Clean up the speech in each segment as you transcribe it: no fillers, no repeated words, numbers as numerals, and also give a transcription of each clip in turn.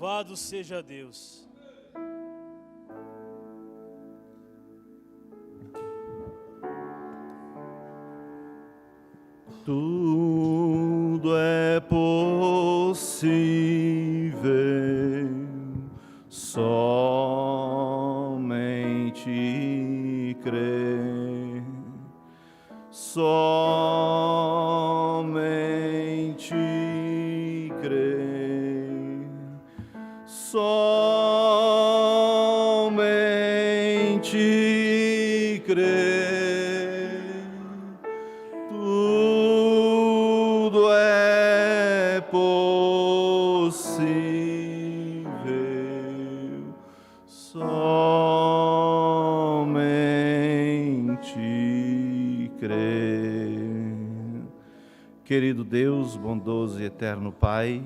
Louvado seja Deus. Tudo é possível, somente crer, somente crer, somente crer. Tudo é possível, somente crer. Querido Deus, bondoso e eterno Pai,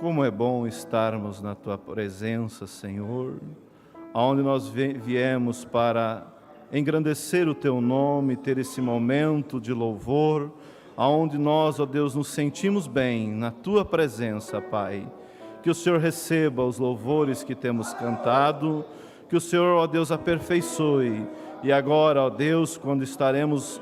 como é bom estarmos na Tua presença, Senhor, aonde nós viemos para engrandecer o Teu nome, ter esse momento de louvor, aonde nós, ó Deus, nos sentimos bem na Tua presença, Pai. Que o Senhor receba os louvores que temos cantado, que o Senhor, ó Deus, aperfeiçoe. E agora, ó Deus, quando estaremos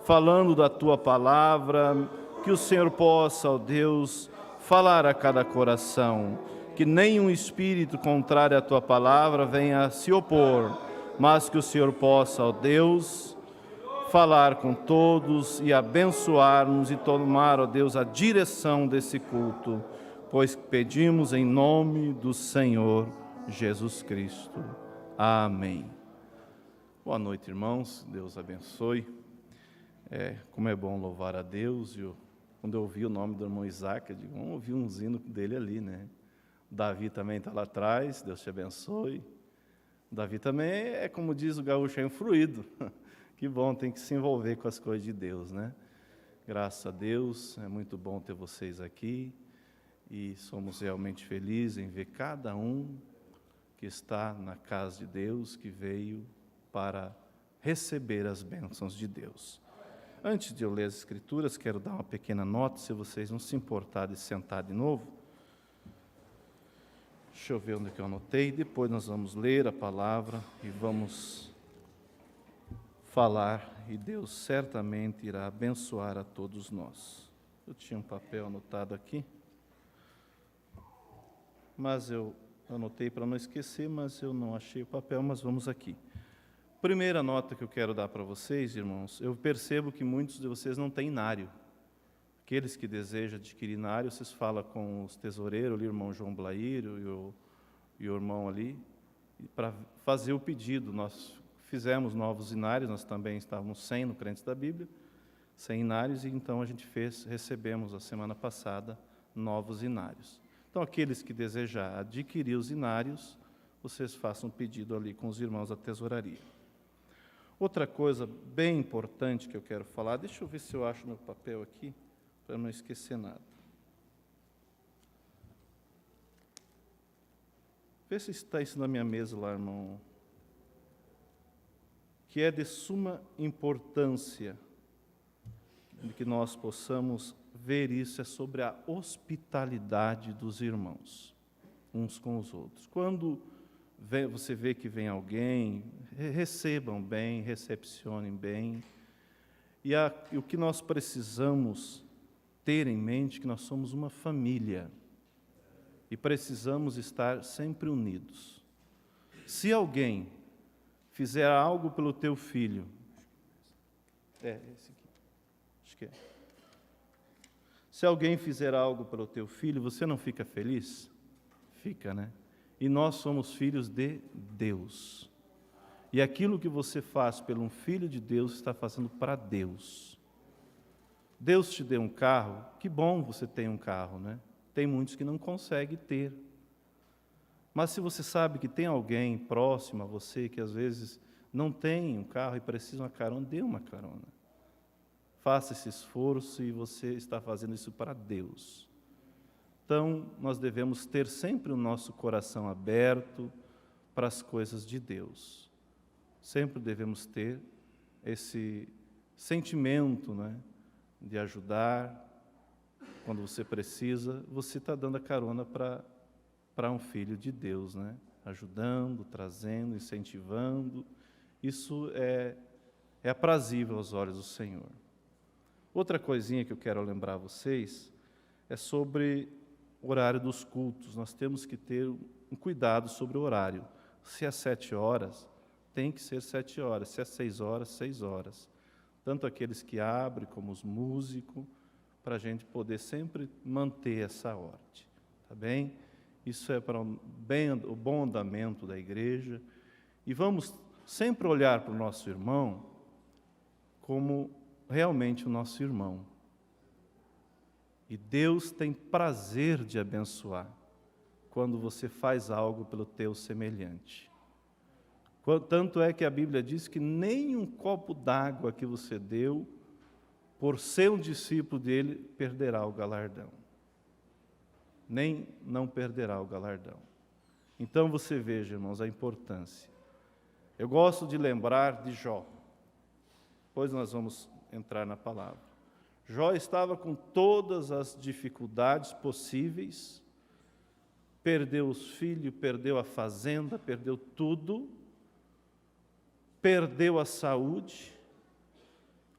falando da Tua palavra, que o Senhor possa, ó Deus, falar a cada coração, que nenhum espírito contrário à Tua palavra venha a se opor, mas que o Senhor possa, ó Deus, falar com todos e abençoar-nos e tomar, ó Deus, a direção desse culto, pois pedimos em nome do Senhor Jesus Cristo. Amém. Boa noite, irmãos. Deus abençoe. Como é bom louvar a Deus. Quando eu ouvi o nome do irmão Isaac, eu digo, vamos ouvir um hino dele ali, né? Davi também está lá atrás, Deus te abençoe. Davi também é, como diz o gaúcho, é um fruído. Que bom, tem que se envolver com as coisas de Deus, né? Graças a Deus, é muito bom ter vocês aqui e somos realmente felizes em ver cada um que está na casa de Deus, que veio para receber as bênçãos de Deus. Antes de eu ler as Escrituras, quero dar uma pequena nota, se vocês não se importarem de sentar de novo. Deixa eu ver onde que eu anotei, depois nós vamos ler a palavra e vamos falar, e Deus certamente irá abençoar a todos nós. Eu tinha um papel anotado aqui, mas eu anotei para não esquecer, mas eu não achei o papel, mas vamos aqui. Primeira nota que eu quero dar para vocês, irmãos, eu percebo que muitos de vocês não têm inário. Aqueles que desejam adquirir inário, vocês falam com os tesoureiros, ali, o irmão João Blaírio e o irmão ali, para fazer o pedido. Nós fizemos novos inários, nós também estávamos sem no Crentes da Bíblia, sem inários, e então a gente recebemos a semana passada novos inários. Então, aqueles que desejam adquirir os inários, vocês façam um pedido ali com os irmãos da tesouraria. Outra coisa bem importante que eu quero falar, deixa eu ver se eu acho meu papel aqui, para não esquecer nada. Vê se está isso na minha mesa lá, irmão. Que é de suma importância de que nós possamos ver isso, é sobre a hospitalidade dos irmãos, uns com os outros. Quando você vê que vem alguém, recebam bem, recepcionem bem. E o que nós precisamos ter em mente é que nós somos uma família e precisamos estar sempre unidos. Se alguém fizer algo pelo teu filho, esse aqui, acho que é. Se alguém fizer algo pelo teu filho, você não fica feliz? Fica, né? E nós somos filhos de Deus. E aquilo que você faz pelo um filho de Deus, está fazendo para Deus. Deus te deu um carro, que bom você tem um carro, né? Tem muitos que não conseguem ter. Mas se você sabe que tem alguém próximo a você, que às vezes não tem um carro e precisa de uma carona, dê uma carona. Faça esse esforço e você está fazendo isso para Deus. Então, nós devemos ter sempre o nosso coração aberto para as coisas de Deus. Sempre devemos ter esse sentimento, né, de ajudar. Quando você precisa, você está dando a carona para para um filho de Deus, né? Ajudando, trazendo, incentivando. Isso é aprazível aos olhos do Senhor. Outra coisinha que eu quero lembrar a vocês é sobre o horário dos cultos. Nós temos que ter um cuidado sobre o horário. Se é 7 horas, tem que ser 7 horas. Se é 6 horas, 6 horas. Tanto aqueles que abrem como os músicos, para a gente poder sempre manter essa ordem. Tá bem? Isso é para o bom andamento da igreja. E vamos sempre olhar para o nosso irmão como realmente o nosso irmão. E Deus tem prazer de abençoar quando você faz algo pelo teu semelhante. Tanto é que a Bíblia diz que nem um copo d'água que você deu, por ser um discípulo dele, perderá o galardão. Nem não perderá o galardão. Então você veja, irmãos, a importância. Eu gosto de lembrar de Jó. Depois nós vamos entrar na palavra. Jó estava com todas as dificuldades possíveis, perdeu os filhos, perdeu a fazenda, perdeu tudo, perdeu a saúde,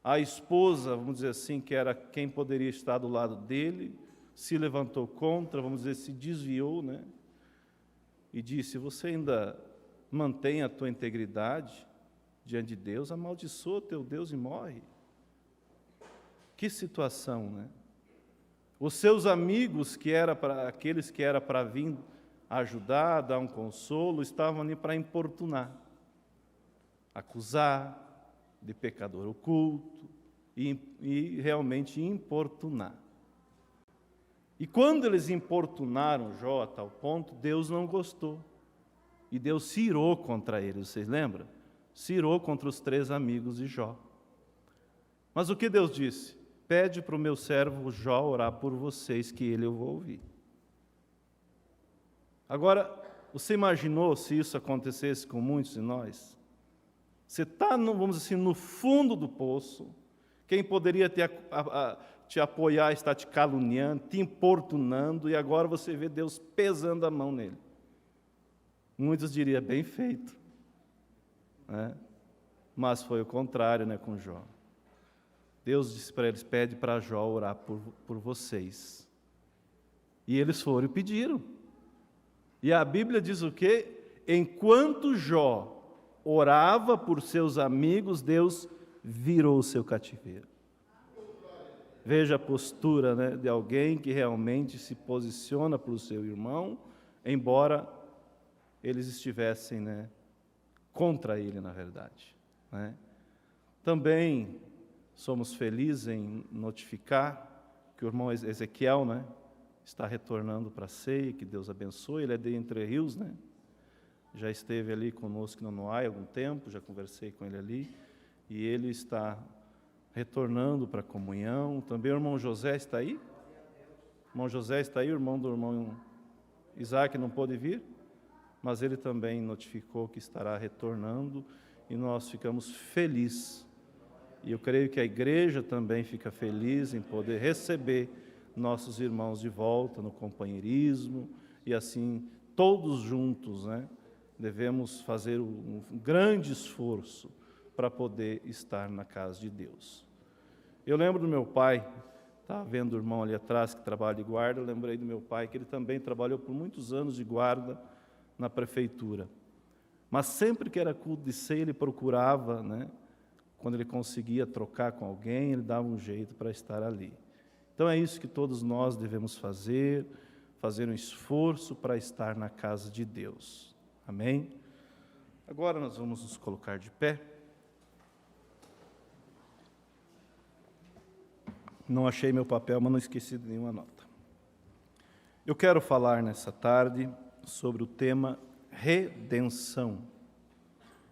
a esposa, vamos dizer assim, que era quem poderia estar do lado dele, se levantou contra, vamos dizer, se desviou, né? E disse: você ainda mantém a tua integridade diante de Deus, amaldiçoa o teu Deus e morre. Que situação, né? Os seus amigos, aqueles que era para vir ajudar, dar um consolo, estavam ali para importunar, acusar de pecador oculto e realmente importunar. E quando eles importunaram Jó a tal ponto, Deus não gostou. E Deus se irou contra eles, vocês lembram? Se irou contra os 3 amigos de Jó. Mas o que Deus disse? Pede para o meu servo Jó orar por vocês, que ele eu vou ouvir. Agora, você imaginou se isso acontecesse com muitos de nós? Você está, vamos dizer assim, no fundo do poço. Quem poderia te apoiar está te caluniando, te importunando, e agora você vê Deus pesando a mão nele. Muitos diriam: bem feito. Né? Mas foi o contrário, né, com Jó. Deus disse para eles: pede para Jó orar por vocês. E eles foram e pediram. E a Bíblia diz o quê? Enquanto Jó orava por seus amigos, Deus virou o seu cativeiro. Veja a postura, né, de alguém que realmente se posiciona para o seu irmão, embora eles estivessem, né, contra ele, na verdade. Né? Também somos felizes em notificar que o irmão Ezequiel, né, está retornando para a ceia, que Deus abençoe. Ele é de Entre Rios, né? Já esteve ali conosco no Noai há algum tempo, já conversei com ele ali, e ele está retornando para a comunhão. Também o irmão José está aí? O irmão José está aí, o irmão do irmão Isaac não pôde vir, mas ele também notificou que estará retornando, e nós ficamos felizes. E eu creio que a igreja também fica feliz em poder receber nossos irmãos de volta no companheirismo, e assim, todos juntos, né, devemos fazer um grande esforço para poder estar na casa de Deus. Eu lembro do meu pai, estava vendo o irmão ali atrás que trabalha de guarda, eu lembrei do meu pai, que ele também trabalhou por muitos anos de guarda na prefeitura. Mas sempre que era culto de ceia, ele procurava, né, quando ele conseguia trocar com alguém, ele dava um jeito para estar ali. Então é isso que todos nós devemos fazer um esforço para estar na casa de Deus. Amém? Agora nós vamos nos colocar de pé. Não achei meu papel, mas não esqueci de nenhuma nota. Eu quero falar nessa tarde sobre o tema redenção,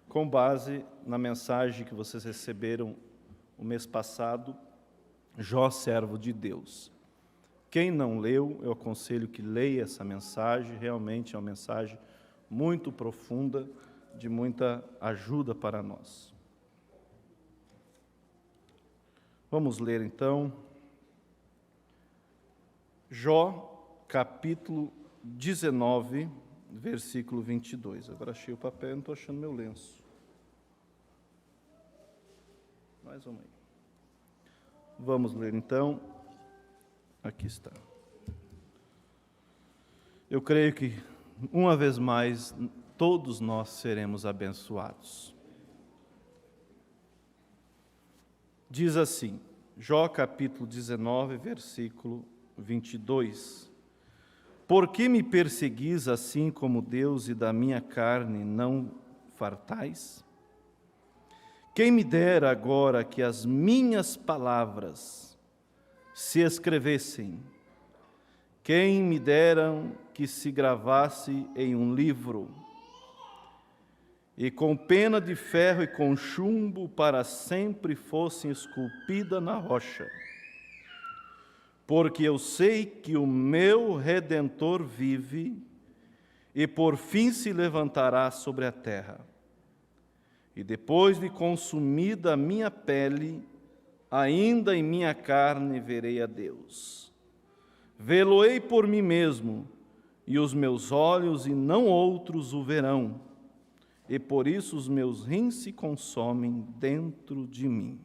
com base na mensagem que vocês receberam o mês passado, Jó, servo de Deus. Quem não leu, eu aconselho que leia essa mensagem, realmente é uma mensagem muito profunda, de muita ajuda para nós. Vamos ler então, Jó, capítulo 19, versículo 22. Agora achei o papel, não estou achando meu lenço. Mais uma aí. Vamos ler então. Aqui está. Eu creio que, uma vez mais, todos nós seremos abençoados. Diz assim, Jó capítulo 19, versículo 22. Por que me perseguis assim como Deus e da minha carne não fartais? Quem me dera agora que as minhas palavras se escrevessem, quem me deram que se gravasse em um livro, e com pena de ferro e com chumbo para sempre fossem esculpida na rocha. Porque eu sei que o meu Redentor vive, e por fim se levantará sobre a terra. E depois de consumida a minha pele, ainda em minha carne verei a Deus. Vê-lo-ei por mim mesmo, e os meus olhos e não outros o verão, e por isso os meus rins se consomem dentro de mim.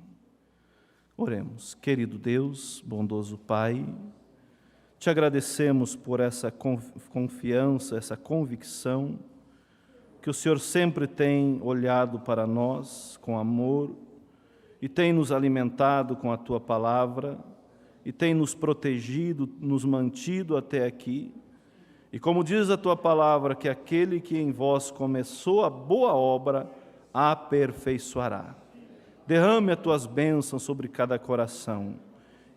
Oremos. Querido Deus, bondoso Pai, te agradecemos por essa confiança, essa convicção, que o Senhor sempre tem olhado para nós com amor e tem nos alimentado com a Tua palavra e tem nos protegido, nos mantido até aqui. E como diz a Tua palavra, que aquele que em vós começou a boa obra, a aperfeiçoará. Derrame as Tuas bênçãos sobre cada coração,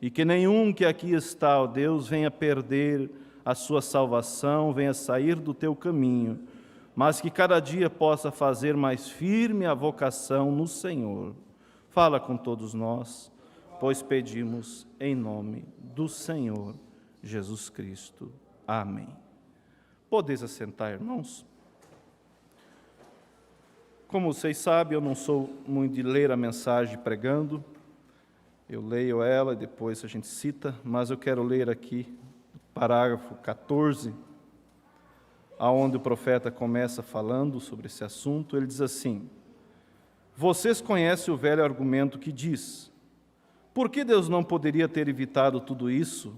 e que nenhum que aqui está, ó Deus, venha perder a sua salvação, venha sair do Teu caminho, mas que cada dia possa fazer mais firme a vocação no Senhor. Fala com todos nós, pois pedimos em nome do Senhor Jesus Cristo. Amém. Podeis assentar, irmãos? Como vocês sabem, eu não sou muito de ler a mensagem pregando. Eu leio ela e depois a gente cita, mas eu quero ler aqui o parágrafo 14, aonde o profeta começa falando sobre esse assunto. Ele diz assim: vocês conhecem o velho argumento que diz: por que Deus não poderia ter evitado tudo isso?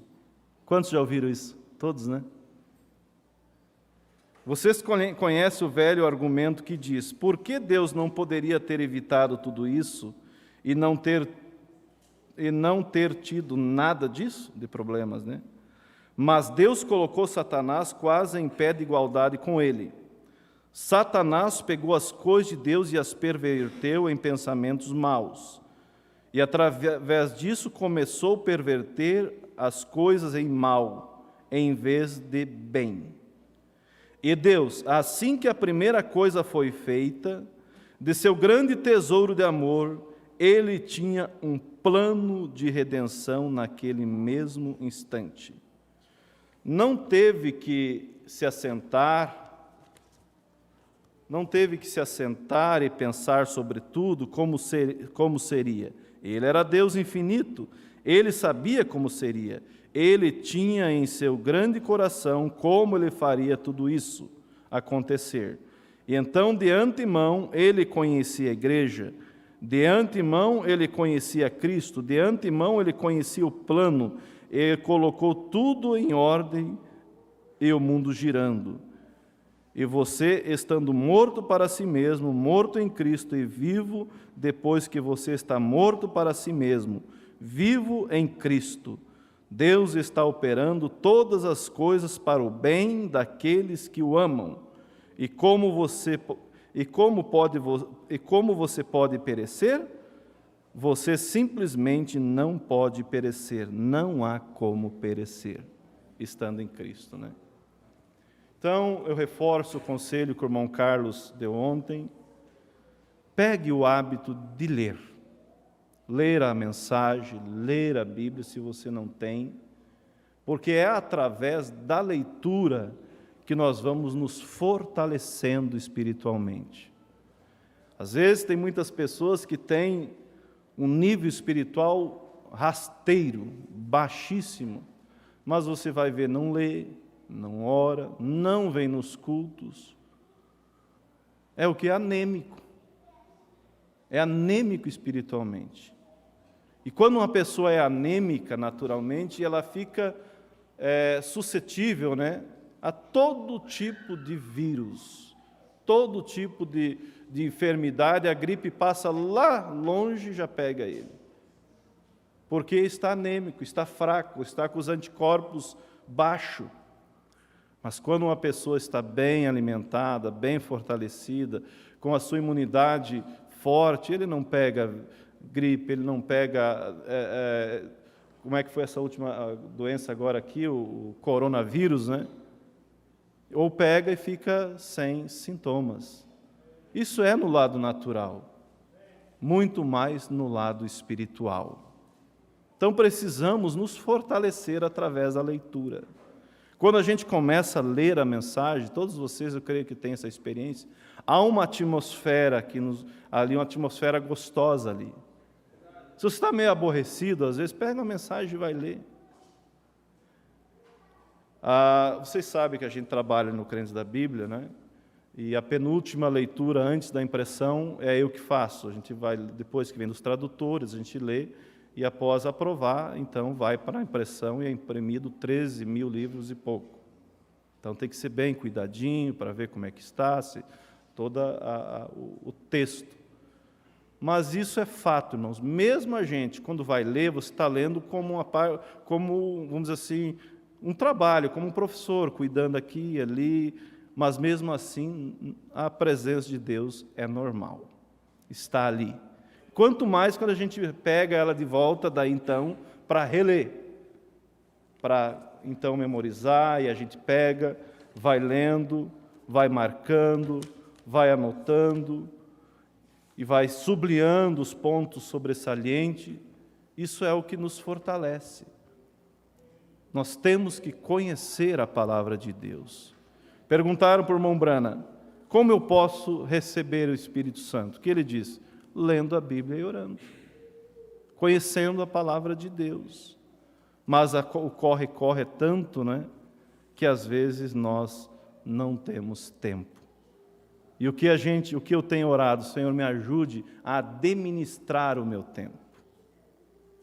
Quantos já ouviram isso? Todos, né? Vocês conhecem o velho argumento que diz: por que Deus não poderia ter evitado tudo isso e não ter tido nada disso, de problemas, né? Mas Deus colocou Satanás quase em pé de igualdade com ele. Satanás pegou as coisas de Deus e as perverteu em pensamentos maus. E através disso começou a perverter as coisas em mal, em vez de bem. E Deus, assim que a primeira coisa foi feita, de seu grande tesouro de amor, Ele tinha um plano de redenção naquele mesmo instante. Não teve que se assentar e pensar sobre tudo como seria. Ele era Deus infinito, Ele sabia como seria. Ele tinha em seu grande coração como Ele faria tudo isso acontecer. E então, de antemão, Ele conhecia a igreja, de antemão Ele conhecia Cristo, de antemão Ele conhecia o plano, Ele colocou tudo em ordem e o mundo girando. E você, estando morto para si mesmo, morto em Cristo e vivo depois que você está morto para si mesmo, vivo em Cristo, Deus está operando todas as coisas para o bem daqueles que o amam. E como você pode perecer? Você simplesmente não pode perecer. Não há como perecer, estando em Cristo, né? Então, eu reforço o conselho que o irmão Carlos deu ontem. Pegue o hábito de ler. Ler a mensagem, ler a Bíblia, se você não tem, porque é através da leitura que nós vamos nos fortalecendo espiritualmente. Às vezes tem muitas pessoas que têm um nível espiritual rasteiro, baixíssimo, mas você vai ver, não lê, não ora, não vem nos cultos. É o que? Anêmico. É anêmico espiritualmente. E quando uma pessoa é anêmica naturalmente, ela fica suscetível, né, a todo tipo de vírus, todo tipo de enfermidade. A gripe passa lá longe e já pega ele. Porque está anêmico, está fraco, está com os anticorpos baixos. Mas quando uma pessoa está bem alimentada, bem fortalecida, com a sua imunidade forte, ele não pega gripe, ele não pega... como é que foi essa última doença agora aqui, o coronavírus, né? Ou pega e fica sem sintomas. Isso é no lado natural, muito mais no lado espiritual. Então precisamos nos fortalecer através da leitura. Quando a gente começa a ler a mensagem, todos vocês eu creio que têm essa experiência, há uma atmosfera ali, uma atmosfera gostosa ali. Se você está meio aborrecido, às vezes, pega a mensagem e vai ler. Vocês sabem que a gente trabalha no Crentes da Bíblia, né? E a penúltima leitura antes da impressão é eu que faço. A gente vai, depois que vem dos tradutores, a gente lê, e após aprovar, então vai para a impressão e é imprimido 13 mil livros e pouco. Então tem que ser bem cuidadinho para ver como é que está, todo o texto. Mas isso é fato, irmãos. Mesmo a gente, quando vai ler, você está lendo como, vamos dizer assim, um trabalho, como um professor, cuidando aqui e ali, mas mesmo assim, a presença de Deus é normal, está ali. Quanto mais quando a gente pega ela de volta, daí então, para reler, para então memorizar, e a gente pega, vai lendo, vai marcando, vai anotando, e vai sublinhando os pontos sobressalentes. Isso é o que nos fortalece. Nós temos que conhecer a palavra de Deus. Perguntaram por irmão Brana, como eu posso receber o Espírito Santo? O que ele diz? Lendo a Bíblia e orando, conhecendo a palavra de Deus. Mas o corre-corre é tanto, né, que às vezes nós não temos tempo. E o que eu tenho orado, Senhor, me ajude a administrar o meu tempo,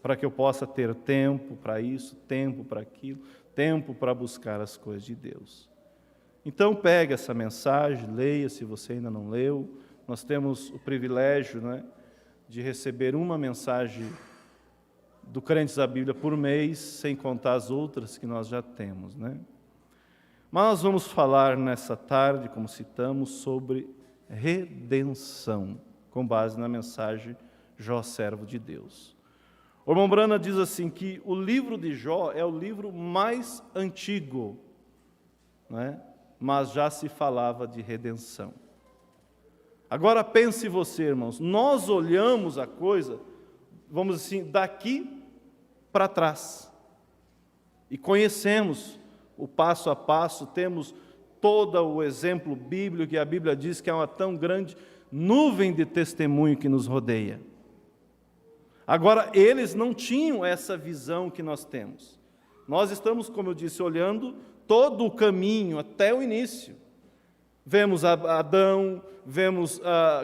para que eu possa ter tempo para isso, tempo para aquilo, tempo para buscar as coisas de Deus. Então pega essa mensagem, leia se você ainda não leu. Nós temos o privilégio, né, de receber uma mensagem do Crentes da Bíblia por mês, sem contar as outras que nós já temos, né? Mas nós vamos falar nessa tarde, como citamos, sobre redenção, com base na mensagem Jó, servo de Deus. O irmão Brana diz assim, que o livro de Jó é o livro mais antigo, né? Mas já se falava de redenção. Agora pense você, irmãos, nós olhamos a coisa, vamos assim, daqui para trás, e conhecemos o passo a passo, temos todo o exemplo bíblico, que a Bíblia diz que é uma tão grande nuvem de testemunho que nos rodeia. Agora, eles não tinham essa visão que nós temos. Nós estamos, como eu disse, olhando todo o caminho até o início. Vemos Adão, vemos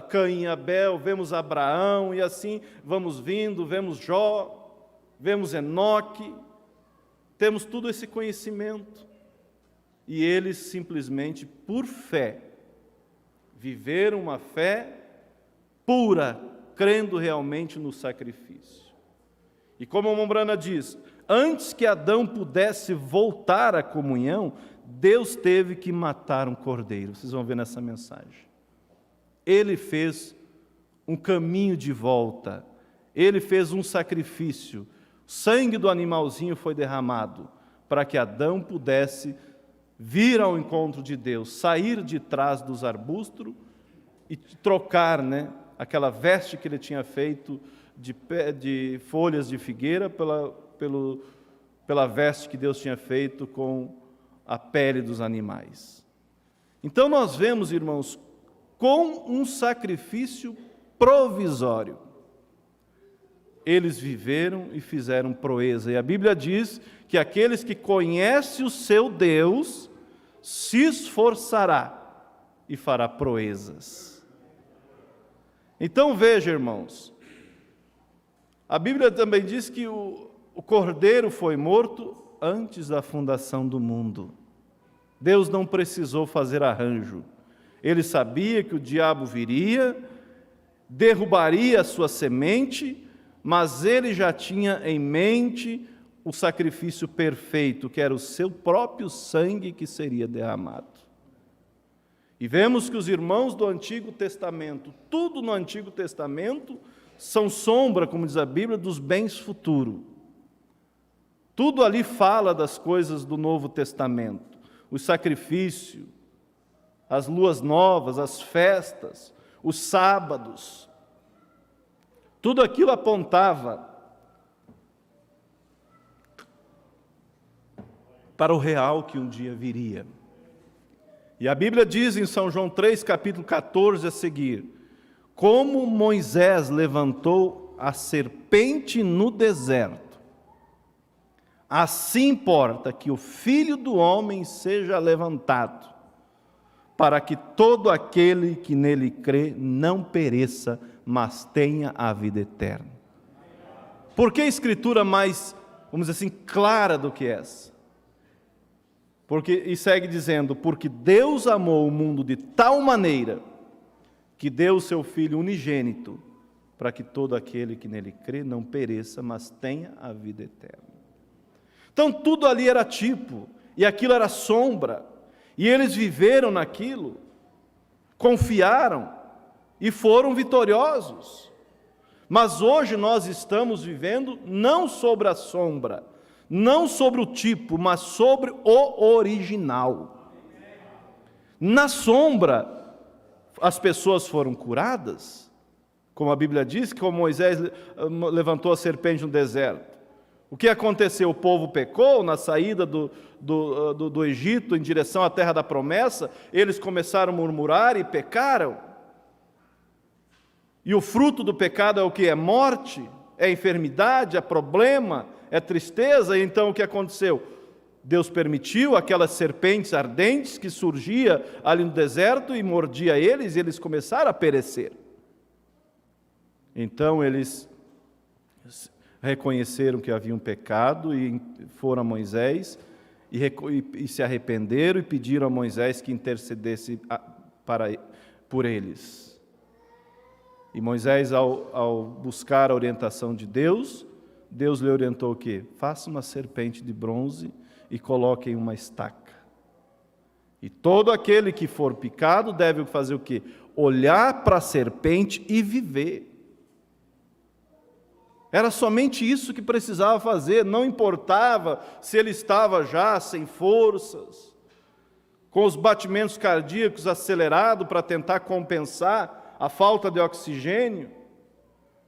Caim e Abel, vemos Abraão, e assim vamos vindo, vemos Jó, vemos Enoque, temos todo esse conhecimento. E eles simplesmente, por fé, viveram uma fé pura, crendo realmente no sacrifício. E como a irmã Brana diz, antes que Adão pudesse voltar à comunhão, Deus teve que matar um cordeiro. Vocês vão ver nessa mensagem. Ele fez um caminho de volta. Ele fez um sacrifício. O sangue do animalzinho foi derramado para que Adão pudesse vir ao encontro de Deus, sair de trás dos arbustos e trocar, né, aquela veste que ele tinha feito de folhas de figueira pela veste que Deus tinha feito com a pele dos animais. Então nós vemos, irmãos, com um sacrifício provisório, eles viveram e fizeram proeza. E a Bíblia diz que aqueles que conhecem o seu Deus se esforçará e fará proezas. Então veja, irmãos, a Bíblia também diz que o Cordeiro foi morto antes da fundação do mundo. Deus não precisou fazer arranjo. Ele sabia que o diabo viria, derrubaria a sua semente, mas ele já tinha em mente o sacrifício perfeito, que era o seu próprio sangue que seria derramado. E vemos que os irmãos do Antigo Testamento, tudo no Antigo Testamento, são sombra, como diz a Bíblia, dos bens futuros. Tudo ali fala das coisas do Novo Testamento. O sacrifício, as luas novas, as festas, os sábados. Tudo aquilo apontava para o real que um dia viria. E a Bíblia diz em São João 3, capítulo 14 a seguir: como Moisés levantou a serpente no deserto, assim importa que o Filho do Homem seja levantado, para que todo aquele que nele crê não pereça, mas tenha a vida eterna. Por que a Escritura mais, vamos dizer assim, clara do que essa? E segue dizendo: porque Deus amou o mundo de tal maneira que deu o seu Filho unigênito, para que todo aquele que nele crê não pereça, mas tenha a vida eterna. Então tudo ali era tipo, e aquilo era sombra, e eles viveram naquilo, confiaram e foram vitoriosos. Mas hoje nós estamos vivendo não sobre a sombra, não sobre o tipo, mas sobre o original. Na sombra, as pessoas foram curadas, como a Bíblia diz, que como Moisés levantou a serpente no deserto. O que aconteceu? O povo pecou na saída do Egito em direção à terra da promessa, eles começaram a murmurar e pecaram. E o fruto do pecado é o que? É morte, é enfermidade, é problema, é tristeza. E então o que aconteceu? Deus permitiu aquelas serpentes ardentes que surgia ali no deserto e mordia eles, e eles começaram a perecer. Então eles reconheceram que haviam pecado e foram a Moisés e se arrependeram e pediram a Moisés que intercedesse por eles. E Moisés, ao buscar a orientação de Deus, Deus lhe orientou o quê? Faça uma serpente de bronze e coloque em uma estaca. E todo aquele que for picado deve fazer o quê? Olhar para a serpente e viver. Era somente isso que precisava fazer, não importava se ele estava já sem forças, com os batimentos cardíacos acelerados para tentar compensar a falta de oxigênio.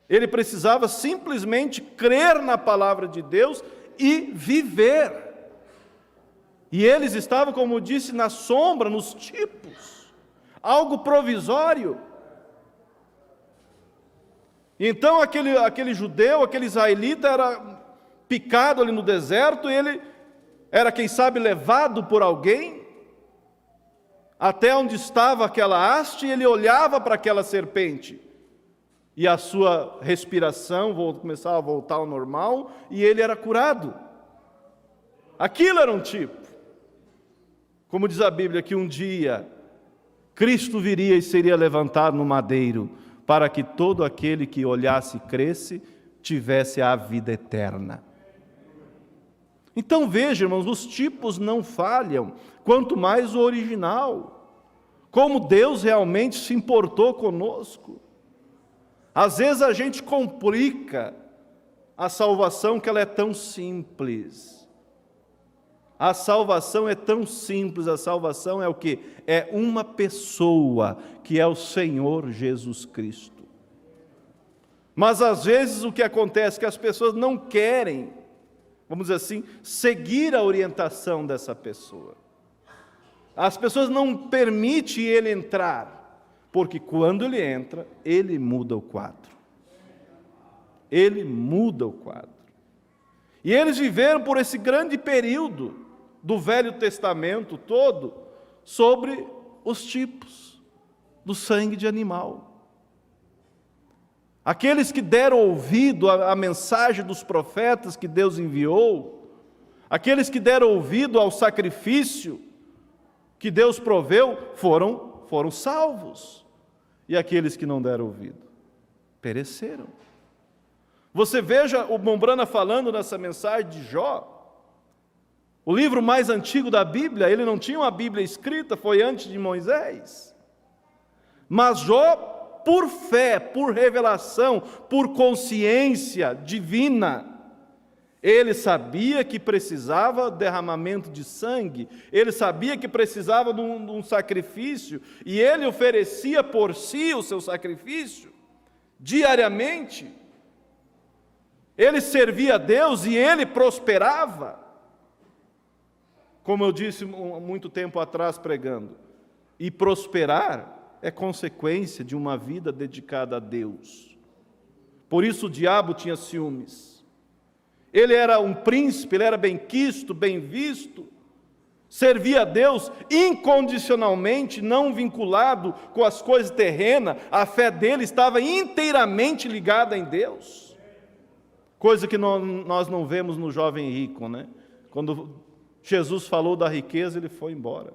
Ele precisava simplesmente crer na palavra de Deus e viver. E eles estavam, como disse, na sombra, nos tipos, algo provisório. Então aquele judeu, aquele israelita era picado ali no deserto, e ele era, quem sabe, levado por alguém até onde estava aquela haste, e ele olhava para aquela serpente, e a sua respiração começava a voltar ao normal, e ele era curado. Aquilo era um tipo. Como diz a Bíblia, que um dia Cristo viria e seria levantado no madeiro, para que todo aquele que olhasse e cresce, tivesse a vida eterna. Então veja, irmãos, os tipos não falham, quanto mais o original. Como Deus realmente se importou conosco. Às vezes a gente complica a salvação, que ela é tão simples. A salvação é tão simples, a salvação é o quê? É uma pessoa, que é o Senhor Jesus Cristo. Mas às vezes o que acontece é que as pessoas não querem, vamos dizer assim, seguir a orientação dessa pessoa. As pessoas não permitem ele entrar, porque quando ele entra, ele muda o quadro. Ele muda o quadro. E eles viveram por esse grande período do Velho Testamento todo, sobre os tipos do sangue de animal. Aqueles que deram ouvido à mensagem dos profetas que Deus enviou, aqueles que deram ouvido ao sacrifício que Deus proveu, foram salvos. E aqueles que não deram ouvido, pereceram. Você veja o Mombrana falando nessa mensagem de Jó, o livro mais antigo da Bíblia. Ele não tinha uma Bíblia escrita, foi antes de Moisés. Mas Jó, por fé, por revelação, por consciência divina, ele sabia que precisava derramamento de sangue, ele sabia que precisava de um sacrifício, e ele oferecia por si o seu sacrifício, diariamente. Ele servia a Deus e ele prosperava. Como eu disse muito tempo atrás pregando, e prosperar é consequência de uma vida dedicada a Deus. Por isso o diabo tinha ciúmes. Ele era um príncipe, ele era bem quisto, bem visto, servia a Deus incondicionalmente, não vinculado com as coisas terrenas, a fé dele estava inteiramente ligada em Deus. Coisa que nós não vemos no jovem rico, né? Quando Jesus falou da riqueza, ele foi embora.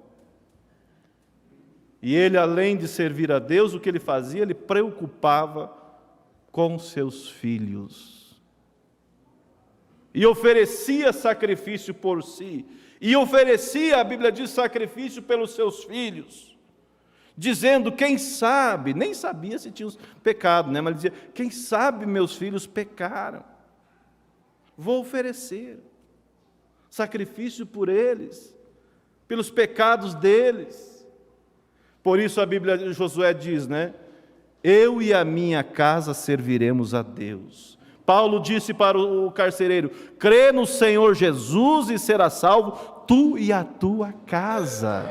E ele, além de servir a Deus, o que ele fazia? Ele preocupava com seus filhos. E oferecia sacrifício por si. E oferecia, a Bíblia diz, sacrifício pelos seus filhos. Dizendo, quem sabe, nem sabia se tinham pecado, né? Mas ele dizia, quem sabe meus filhos pecaram. Vou oferecer sacrifício por eles, pelos pecados deles. Por isso a Bíblia de Josué diz, né? Eu e a minha casa serviremos a Deus. Paulo disse para o carcereiro, crê no Senhor Jesus e será salvo, tu e a tua casa.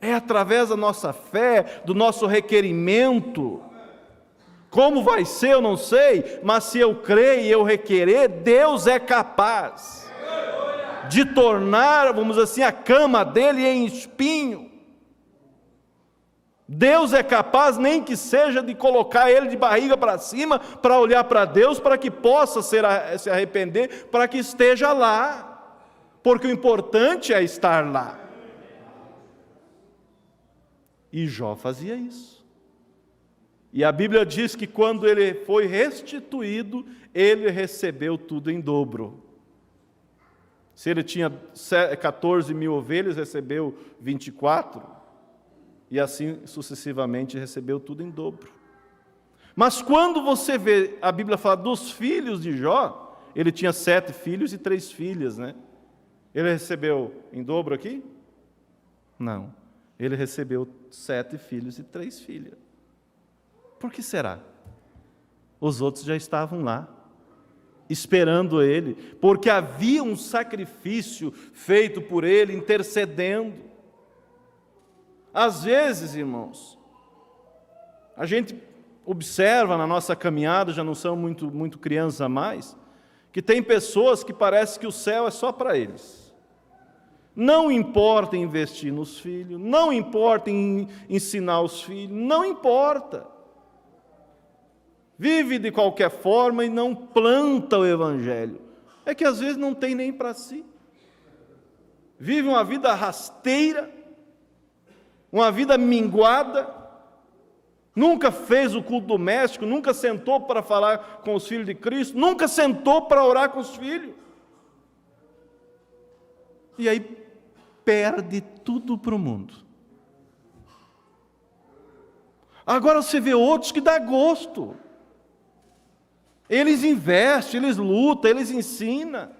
É através da nossa fé, do nosso requerimento. Como vai ser, eu não sei, mas se eu crer e eu requerer, Deus é capaz de tornar, vamos dizer assim, a cama dele em espinho. Deus é capaz, nem que seja, de colocar ele de barriga para cima, para olhar para Deus, para que possa se arrepender, para que esteja lá, porque o importante é estar lá. E Jó fazia isso. E a Bíblia diz que quando ele foi restituído, ele recebeu tudo em dobro. Se ele tinha 14 mil ovelhas, recebeu 24, e assim sucessivamente recebeu tudo em dobro. Mas quando você vê a Bíblia falar dos filhos de Jó, ele tinha 7 filhos e 3 filhas, né? Ele recebeu em dobro aqui? Não. Ele recebeu 7 filhos e 3 filhas. Por que será? Os outros já estavam lá, esperando ele, porque havia um sacrifício feito por ele, intercedendo. Às vezes, irmãos, a gente observa na nossa caminhada, já não são muito criança mais, que tem pessoas que parece que o céu é só para eles. Não importa investir nos filhos, não importa em ensinar os filhos, não importa. Vive de qualquer forma e não planta o Evangelho. É que às vezes não tem nem para si. Vive uma vida rasteira, uma vida minguada, nunca fez o culto doméstico, nunca sentou para falar com os filhos de Cristo, nunca sentou para orar com os filhos. E aí perde tudo para o mundo. Agora você vê outros que dá gosto. Eles investem, eles lutam, eles ensinam.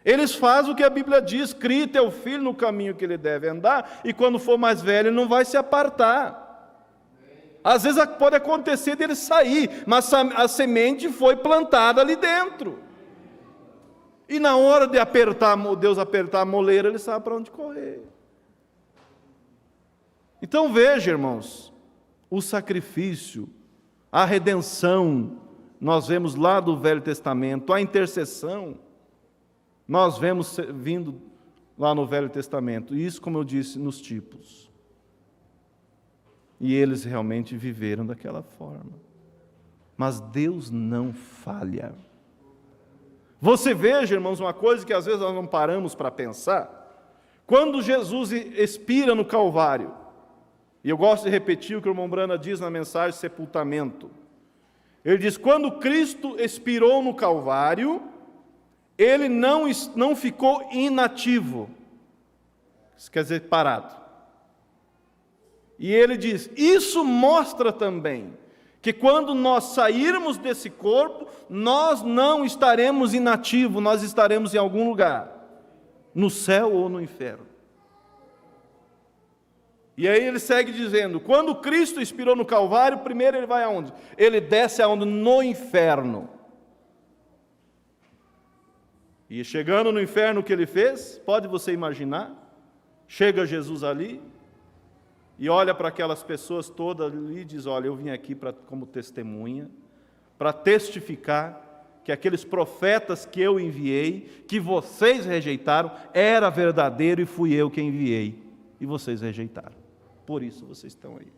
Eles fazem o que a Bíblia diz, cria teu filho no caminho que ele deve andar, e quando for mais velho ele não vai se apartar. Às vezes pode acontecer dele sair, mas a semente foi plantada ali dentro. E na hora de Deus apertar a moleira, ele sabe para onde correr. Então veja, irmãos, o sacrifício, a redenção, nós vemos lá do Velho Testamento, a intercessão, nós vemos vindo lá no Velho Testamento. Isso, como eu disse, nos tipos. E eles realmente viveram daquela forma. Mas Deus não falha. Você veja, irmãos, uma coisa que às vezes nós não paramos para pensar. Quando Jesus expira no Calvário, e eu gosto de repetir o que o irmão Brana diz na mensagem sepultamento. Ele diz, quando Cristo expirou no Calvário, ele não ficou inativo. Isso quer dizer parado. E ele diz, isso mostra também que quando nós sairmos desse corpo, nós não estaremos inativos, nós estaremos em algum lugar, no céu ou no inferno. E aí ele segue dizendo, quando Cristo expirou no Calvário, primeiro ele vai aonde? Ele desce aonde? No inferno. E chegando no inferno, o que ele fez? Pode você imaginar? Chega Jesus ali, e olha para aquelas pessoas todas ali e diz, olha, eu vim aqui como testemunha, para testificar que aqueles profetas que eu enviei, que vocês rejeitaram, era verdadeiro e fui eu que enviei, e vocês rejeitaram. Por isso vocês estão aí.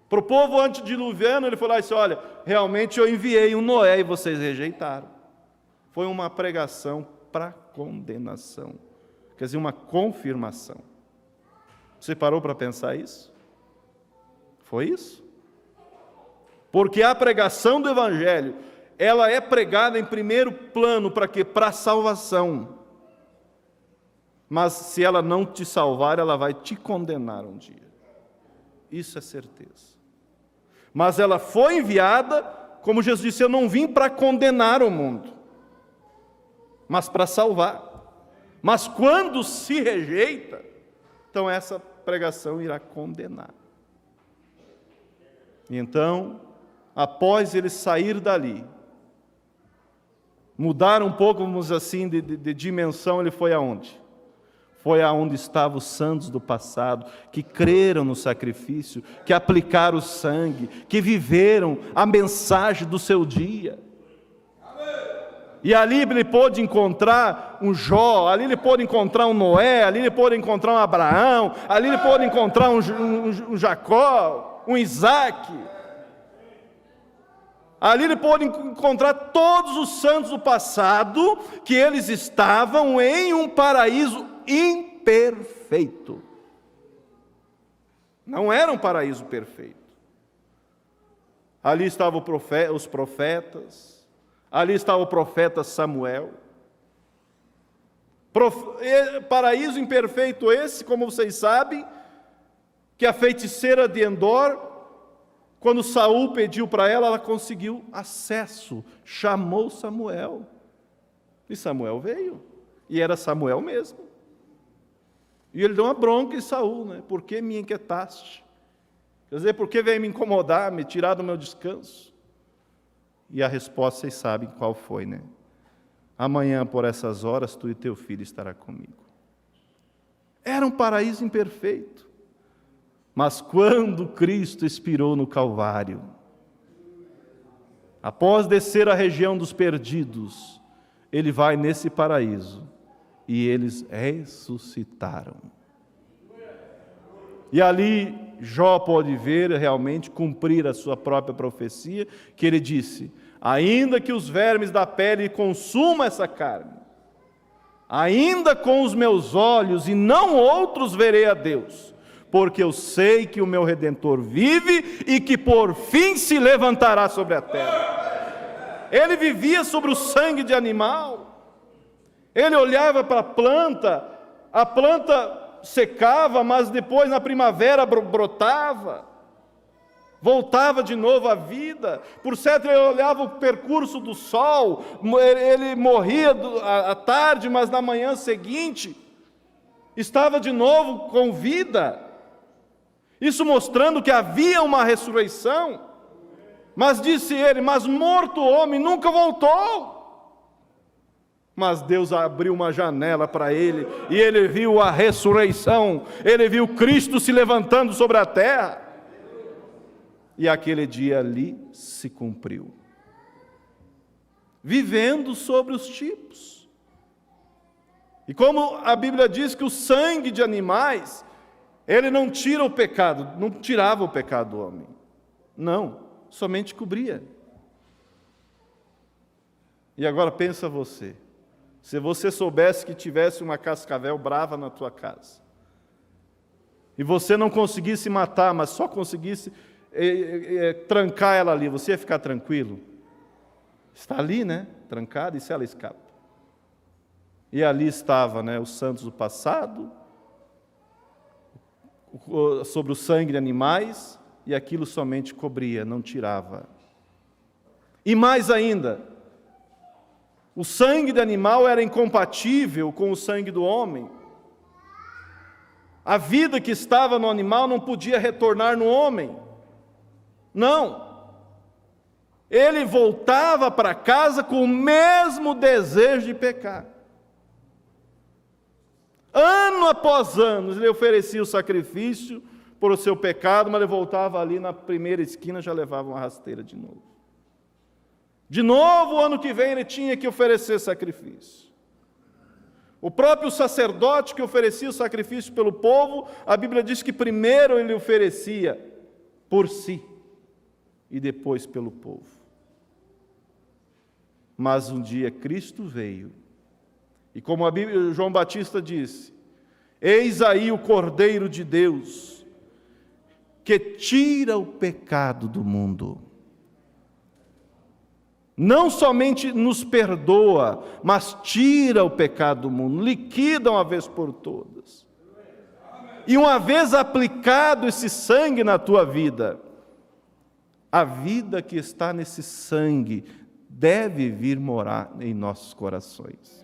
Para o povo antediluviano, ele falou assim, olha, realmente eu enviei um Noé e vocês rejeitaram. Foi uma pregação para condenação, quer dizer, uma confirmação. Você parou para pensar isso? Foi isso? Porque a pregação do Evangelho, ela é pregada em primeiro plano para quê? Para a salvação. Mas se ela não te salvar, ela vai te condenar um dia. Isso é certeza. Mas ela foi enviada, como Jesus disse, eu não vim para condenar o mundo, mas para salvar. Mas quando se rejeita, então essa pregação irá condenar. E então, após ele sair dali, mudar um pouco, vamos dizer assim, de dimensão, ele foi aonde? Foi aonde estavam os santos do passado, que creram no sacrifício, que aplicaram o sangue, que viveram a mensagem do seu dia. E ali ele pôde encontrar um Jó, ali ele pôde encontrar um Noé, ali ele pôde encontrar um Abraão, ali ele pôde encontrar um Jacó, um Isaac. Ali ele pôde encontrar todos os santos do passado, que eles estavam em um paraíso imperfeito. Não era um paraíso perfeito. Ali estavam os profetas, ali estava o profeta Samuel. Paraíso imperfeito esse, como vocês sabem, que a feiticeira de Endor, quando Saul pediu para ela conseguiu acesso, chamou Samuel. E Samuel veio, e era Samuel mesmo. E ele deu uma bronca em Saul, né? Por que me inquietaste? Quer dizer, por que veio me incomodar, me tirar do meu descanso? E a resposta vocês sabem qual foi, né? Amanhã, por essas horas, tu e teu filho estará comigo. Era um paraíso imperfeito. Mas quando Cristo expirou no Calvário, após descer a região dos perdidos, ele vai nesse paraíso e eles ressuscitaram. E ali Jó pode ver realmente cumprir a sua própria profecia, que ele disse, ainda que os vermes da pele consumam essa carne, ainda com os meus olhos e não outros verei a Deus, porque eu sei que o meu Redentor vive e que por fim se levantará sobre a terra. Ele vivia sobre o sangue de animal. Ele olhava para a planta secava, mas depois na primavera brotava, voltava de novo à vida. Por certo, ele olhava o percurso do sol, ele morria à tarde, mas na manhã seguinte estava de novo com vida. Isso mostrando que havia uma ressurreição. Mas disse ele, mas morto o homem nunca voltou. Mas Deus abriu uma janela para ele, e ele viu a ressurreição, ele viu Cristo se levantando sobre a terra. E aquele dia ali se cumpriu. Vivendo sobre os tipos. E como a Bíblia diz que o sangue de animais, ele não tira o pecado, não tirava o pecado do homem. Não, somente cobria. E agora pensa você, se você soubesse que tivesse uma cascavel brava na tua casa, e você não conseguisse matar, mas só conseguisse trancar ela ali, você ia ficar tranquilo? Está ali, né? Trancada, e se ela escapa? E ali estava, né, os santos do passado, sobre o sangue de animais, e aquilo somente cobria, não tirava. E mais ainda, o sangue de animal era incompatível com o sangue do homem. A vida que estava no animal não podia retornar no homem. Não. Ele voltava para casa com o mesmo desejo de pecar. Ano após ano, ele oferecia o sacrifício por o seu pecado, mas ele voltava ali na primeira esquina, já levava uma rasteira de novo. De novo, o ano que vem, ele tinha que oferecer sacrifício. O próprio sacerdote que oferecia o sacrifício pelo povo, a Bíblia diz que primeiro ele oferecia por si e depois pelo povo. Mas um dia Cristo veio, e como João Batista disse, eis aí o Cordeiro de Deus, que tira o pecado do mundo. Não somente nos perdoa, mas tira o pecado do mundo, liquida uma vez por todas. E uma vez aplicado esse sangue na tua vida, a vida que está nesse sangue deve vir morar em nossos corações.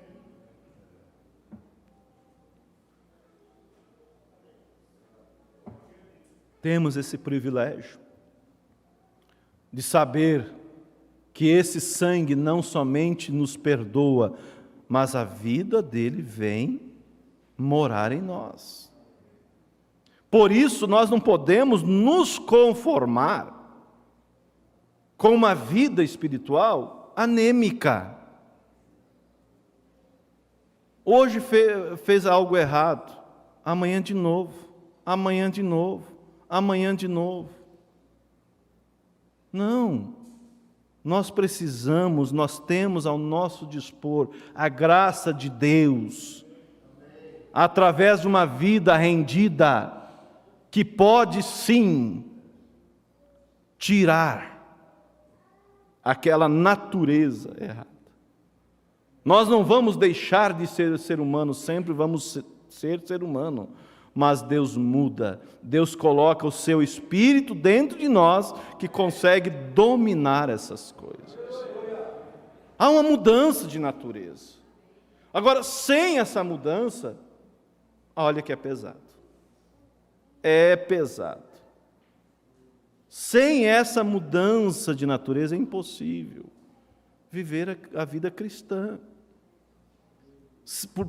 Temos esse privilégio de saber que esse sangue não somente nos perdoa, mas a vida dele vem morar em nós. Por isso, nós não podemos nos conformar com uma vida espiritual anêmica. Hoje fez algo errado, amanhã de novo, amanhã de novo, amanhã de novo. Não. Nós precisamos, nós temos ao nosso dispor a graça de Deus, através de uma vida rendida, que pode sim tirar aquela natureza errada. Nós não vamos deixar de ser humano, sempre vamos ser ser humano, mas Deus muda, Deus coloca o seu Espírito dentro de nós, que consegue dominar essas coisas. Há uma mudança de natureza. Agora, sem essa mudança, olha que é pesado. É pesado. Sem essa mudança de natureza é impossível viver a vida cristã.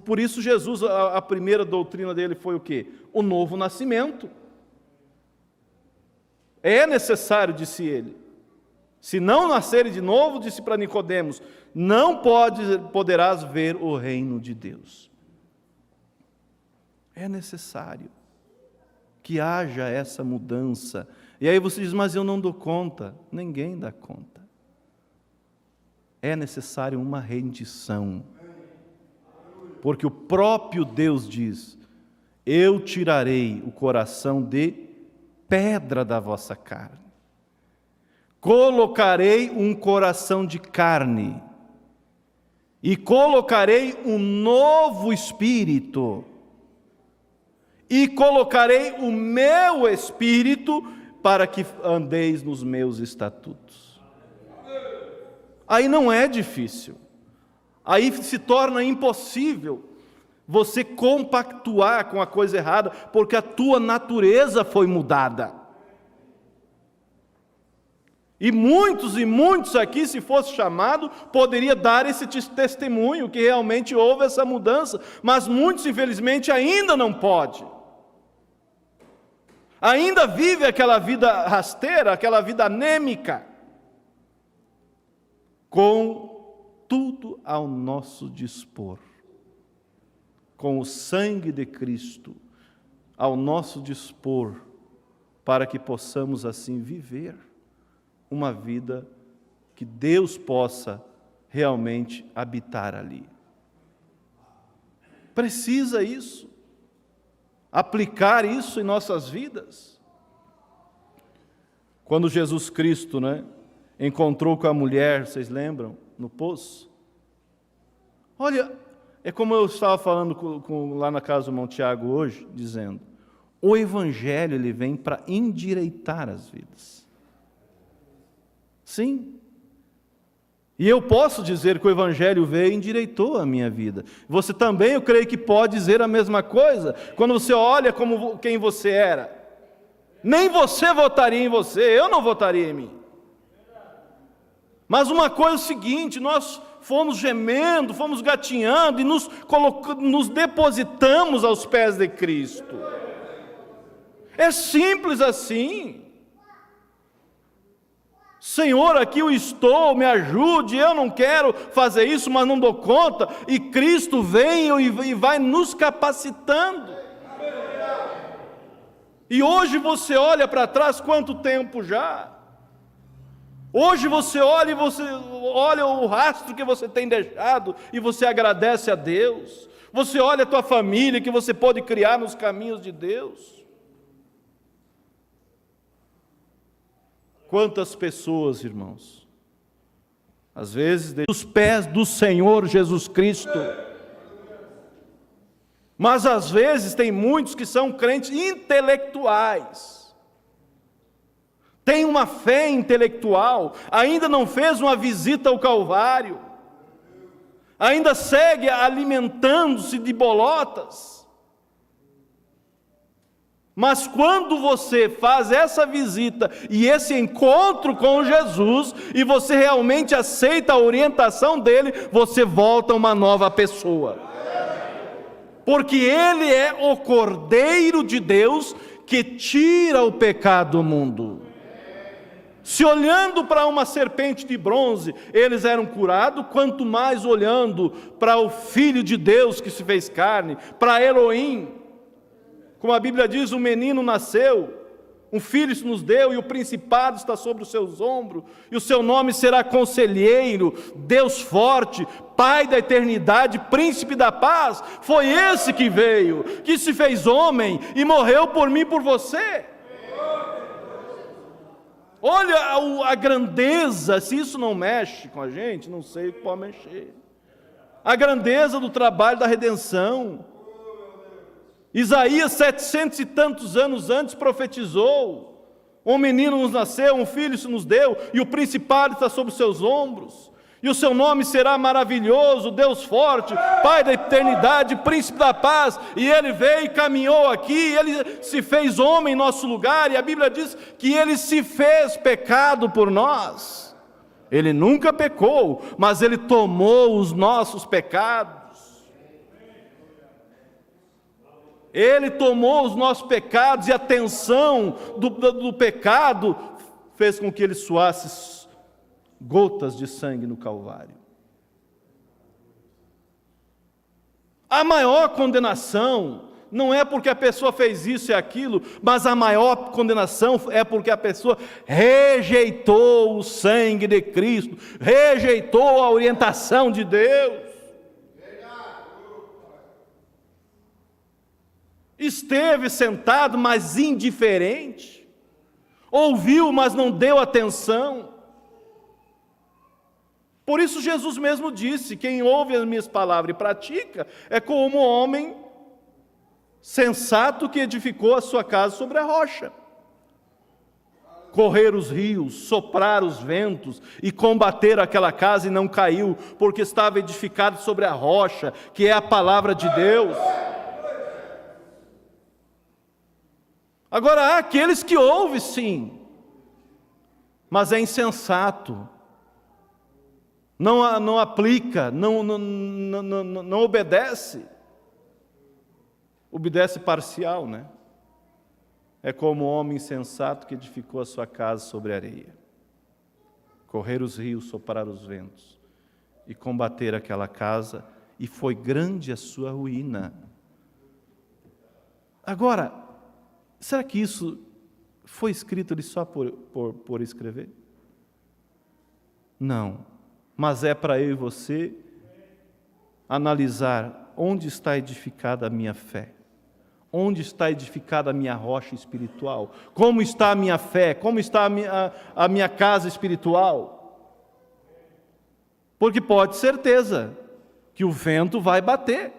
Por isso Jesus, a primeira doutrina dele foi o quê? O novo nascimento. É necessário, disse ele. Se não nascerem de novo, disse para Nicodemos, não poderás ver o reino de Deus. É necessário que haja essa mudança. E aí você diz, mas eu não dou conta. Ninguém dá conta. É necessário uma rendição. Porque o próprio Deus diz, eu tirarei o coração de pedra da vossa carne. Colocarei um coração de carne. E colocarei um novo espírito. E colocarei o meu espírito para que andeis nos meus estatutos. Aí não é difícil. Aí se torna impossível você compactuar com a coisa errada, porque a tua natureza foi mudada. E muitos aqui, se fosse chamado, poderia dar esse testemunho que realmente houve essa mudança, mas muitos, infelizmente, ainda não pode. Ainda vive aquela vida rasteira, aquela vida anêmica, com tudo ao nosso dispor. com o sangue de Cristo ao nosso dispor, para que possamos assim viver uma vida que Deus possa realmente habitar ali. Precisa isso, aplicar isso em nossas vidas. Quando Jesus Cristo, encontrou com a mulher, vocês lembram, no poço? Olha, é como eu estava falando lá na casa do irmão Tiago hoje, dizendo, o Evangelho ele vem para endireitar as vidas. Sim. E eu posso dizer que o Evangelho veio e endireitou a minha vida. Você também, eu creio que pode dizer a mesma coisa, quando você olha como quem você era. Nem você votaria em você, eu não votaria em mim. Mas uma coisa é o seguinte, nós fomos gemendo, fomos gatinhando e nos depositamos aos pés de Cristo. É simples assim. Senhor, aqui eu estou, me ajude, eu não quero fazer isso, mas não dou conta. E Cristo vem e vai nos capacitando. E hoje você olha para trás, quanto tempo já? Hoje você olha o rastro que você tem deixado e você agradece a Deus. Você olha a tua família que você pode criar nos caminhos de Deus. Quantas pessoas, irmãos, às vezes dos pés do Senhor Jesus Cristo, mas às vezes tem muitos que são crentes intelectuais, tem uma fé intelectual, ainda não fez uma visita ao Calvário, ainda segue alimentando-se de bolotas. Mas quando você faz essa visita e esse encontro com Jesus, e você realmente aceita a orientação dele, você volta uma nova pessoa. Porque ele é o Cordeiro de Deus que tira o pecado do mundo. Se olhando para uma serpente de bronze, eles eram curados, quanto mais olhando para o Filho de Deus que se fez carne, para Elohim. Como a Bíblia diz, um menino nasceu, um filho se nos deu, e o principado está sobre os seus ombros, e o seu nome será Conselheiro, Deus Forte, Pai da Eternidade, Príncipe da Paz. Foi esse que veio, que se fez homem e morreu por mim e por você. Olha a grandeza, se isso não mexe com a gente, não sei o que pode mexer. A grandeza do trabalho da redenção. Isaías, 700 e tantos anos antes, profetizou: um menino nos nasceu, um filho se nos deu, e o principado está sobre os seus ombros, e o seu nome será maravilhoso, Deus forte, Pai da eternidade, Príncipe da paz. E ele veio e caminhou aqui, ele se fez homem em nosso lugar, e a Bíblia diz que ele se fez pecado por nós. Ele nunca pecou, mas ele tomou os nossos pecados. Ele tomou os nossos pecados, e a tensão do pecado fez com que ele suasse gotas de sangue no Calvário. A maior condenação não é porque a pessoa fez isso e aquilo, mas a maior condenação é porque a pessoa rejeitou o sangue de Cristo, rejeitou a orientação de Deus. Esteve sentado, mas indiferente. Ouviu, mas não deu atenção. Por isso Jesus mesmo disse: quem ouve as minhas palavras e pratica, é como um homem sensato que edificou a sua casa sobre a rocha. Correr os rios, soprar os ventos e combater aquela casa, e não caiu, porque estava edificado sobre a rocha, que é a palavra de Deus. Agora, há aqueles que ouvem sim, mas é insensato, não aplica, não obedece, obedece parcial, né? É como o homem insensato que edificou a sua casa sobre a areia. Correr os rios, soprar os ventos e combater aquela casa, e foi grande a sua ruína. Agora, será que isso foi escrito ali só por escrever? Não, mas é para eu e você analisar onde está edificada a minha fé, onde está edificada a minha rocha espiritual, como está a minha fé, como está a minha casa espiritual. Porque pode certeza que o vento vai bater,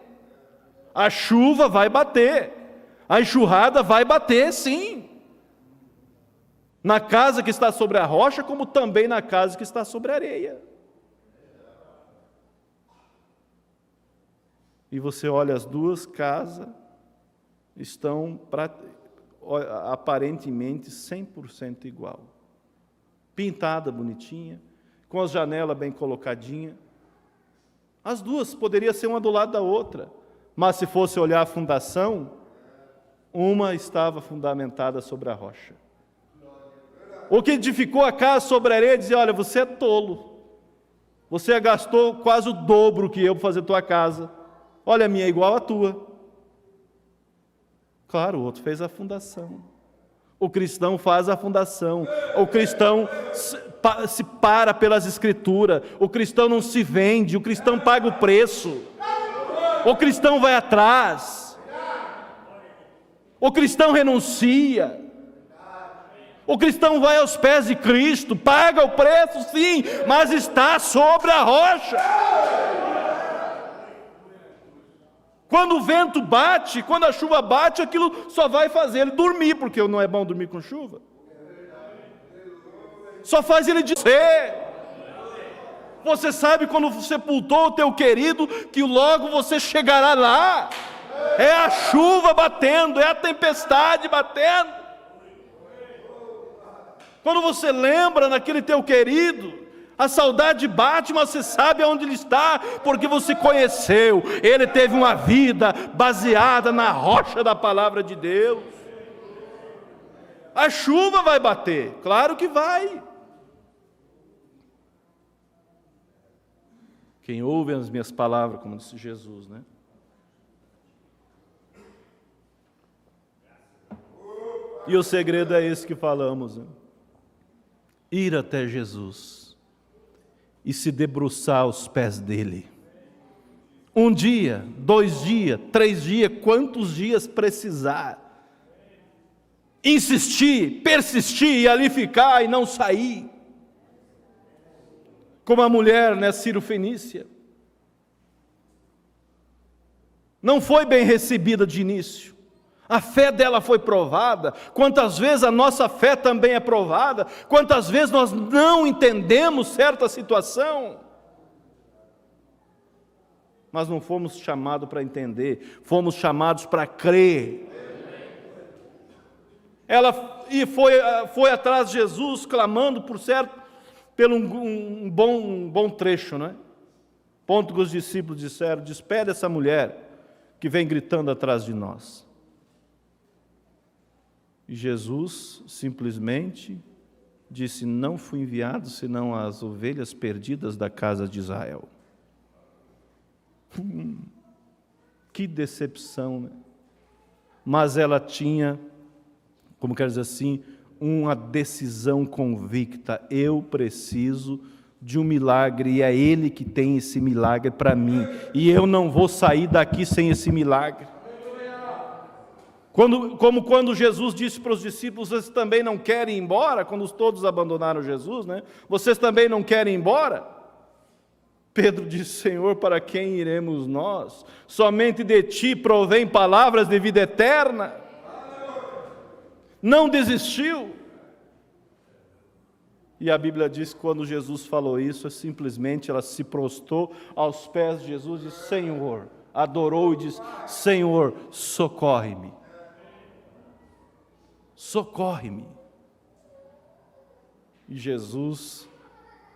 a chuva vai bater, a enxurrada vai bater, sim. Na casa que está sobre a rocha, como também na casa que está sobre a areia. E você olha as duas casas, estão aparentemente 100% igual. Pintada bonitinha, com as janelas bem colocadinhas. As duas poderiam ser uma do lado da outra, mas se fosse olhar a fundação, uma estava fundamentada sobre a rocha. O que edificou a casa sobre a areia dizia: olha, você é tolo, você gastou quase o dobro que eu para fazer tua casa, olha, a minha é igual à tua. Claro, o outro fez a fundação. O cristão faz a fundação. O cristão se para pelas escrituras. O cristão não se vende. O cristão paga o preço. O cristão vai atrás. O cristão renuncia. O cristão vai aos pés de Cristo. Paga o preço, sim, mas está sobre a rocha. Quando o vento bate, quando a chuva bate, aquilo só vai fazer ele dormir, porque não é bom dormir com chuva. Só faz ele dizer. Você sabe quando sepultou o teu querido, que logo você chegará lá. É a chuva batendo, é a tempestade batendo. Quando você lembra naquele teu querido, a saudade bate, mas você sabe aonde ele está, porque você conheceu. Ele teve uma vida baseada na rocha da palavra de Deus. A chuva vai bater, claro que vai. Quem ouve as minhas palavras, como disse Jesus, né? E o segredo é esse que falamos, né? Ir até Jesus e se debruçar aos pés dele. 1 dia, 2 dias, 3 dias, quantos dias precisar. Insistir, persistir e ali ficar e não sair. Como a mulher, né, Ciro Fenícia. Não foi bem recebida de início. A fé dela foi provada. Quantas vezes a nossa fé também é provada? Quantas vezes nós não entendemos certa situação? Mas não fomos chamados para entender, fomos chamados para crer. Ela foi atrás de Jesus, clamando pelo um bom trecho, né? Ponto que os discípulos disseram: despede essa mulher que vem gritando atrás de nós. E Jesus simplesmente disse: não fui enviado senão as ovelhas perdidas da casa de Israel. Que decepção, né? Mas ela tinha, como quer dizer assim, uma decisão convicta: eu preciso de um milagre, e é Ele que tem esse milagre para mim, e eu não vou sair daqui sem esse milagre. Como quando Jesus disse para os discípulos: vocês também não querem ir embora? Quando todos abandonaram Jesus, né? Vocês também não querem ir embora? Pedro disse: Senhor, para quem iremos nós? Somente de Ti provém palavras de vida eterna. Não desistiu. E a Bíblia diz que quando Jesus falou isso, simplesmente ela se prostrou aos pés de Jesus e disse: Senhor, adorou e disse: Senhor, socorre-me. Socorre-me. E Jesus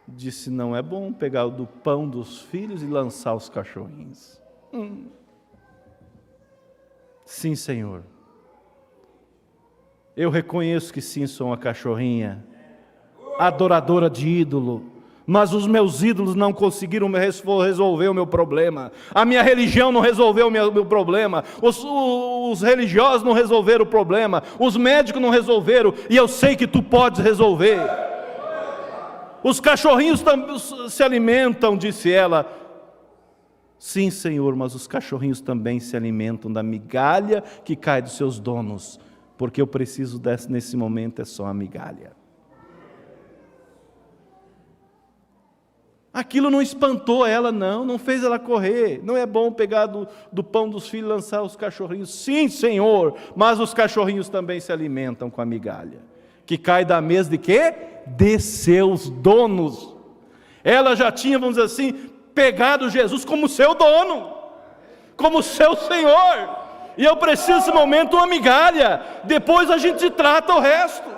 disse: não é bom pegar do pão dos filhos e lançar aos cachorrinhos. Sim, Senhor. Eu reconheço que sim, sou uma cachorrinha, adoradora de ídolo, Mas os meus ídolos não conseguiram resolver o meu problema. A minha religião não resolveu o meu problema. Os religiosos não resolveram o problema. Os médicos não resolveram. E eu sei que tu podes resolver. Os cachorrinhos se alimentam, disse ela. Sim, Senhor, mas os cachorrinhos também se alimentam da migalha que cai dos seus donos. Porque eu preciso nesse momento é só a migalha. Aquilo não espantou ela, não fez ela correr. Não é bom pegar do pão dos filhos e lançar os cachorrinhos. Sim, Senhor, mas os cachorrinhos também se alimentam com a migalha. Que cai da mesa de quê? De seus donos. Ela já tinha, vamos dizer assim, pegado Jesus como seu dono, como seu Senhor. E eu preciso nesse momento uma migalha. Depois a gente trata o resto.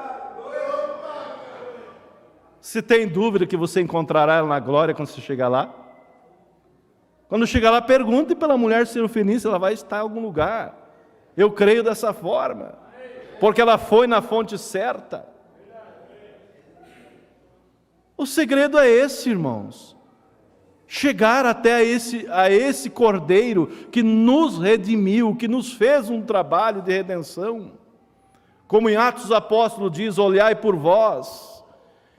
Se tem dúvida que você encontrará ela na glória quando você chegar lá? Quando chegar lá, pergunte pela mulher sirofenícia, ela vai estar em algum lugar. Eu creio dessa forma, porque ela foi na fonte certa. O segredo é esse, irmãos. Chegar até a esse Cordeiro que nos redimiu, que nos fez um trabalho de redenção. Como em Atos dos Apóstolos diz, olhai por vós,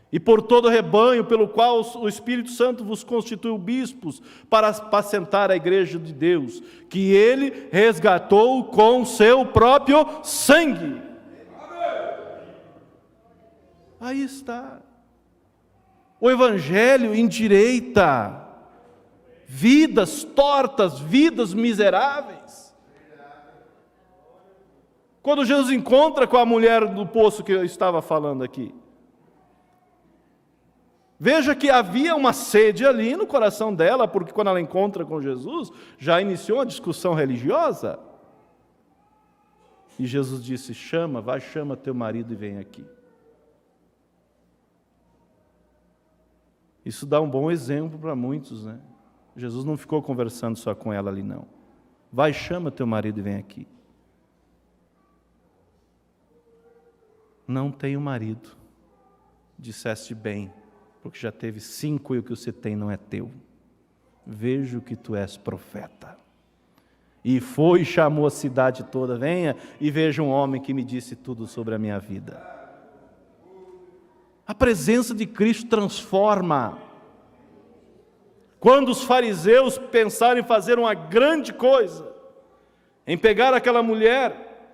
e por todo o rebanho pelo qual o Espírito Santo vos constituiu bispos, para apacentar a igreja de Deus, que Ele resgatou com seu próprio sangue. Aí está. O Evangelho endireita vidas tortas, vidas miseráveis. Quando Jesus encontra com a mulher do poço que eu estava falando aqui, veja que havia uma sede ali no coração dela, porque quando ela encontra com Jesus, já iniciou uma discussão religiosa. E Jesus disse, chama teu marido e vem aqui. Isso dá um bom exemplo para muitos, né? Jesus não ficou conversando só com ela ali, não. Chama teu marido e vem aqui. Não tenho marido. Disseste bem, porque já teve 5 e o que você tem não é teu. Vejo que tu és profeta. E foi e chamou a cidade toda, venha e veja um homem que me disse tudo sobre a minha vida. A presença de Cristo transforma. Quando os fariseus pensaram em fazer uma grande coisa, em pegar aquela mulher,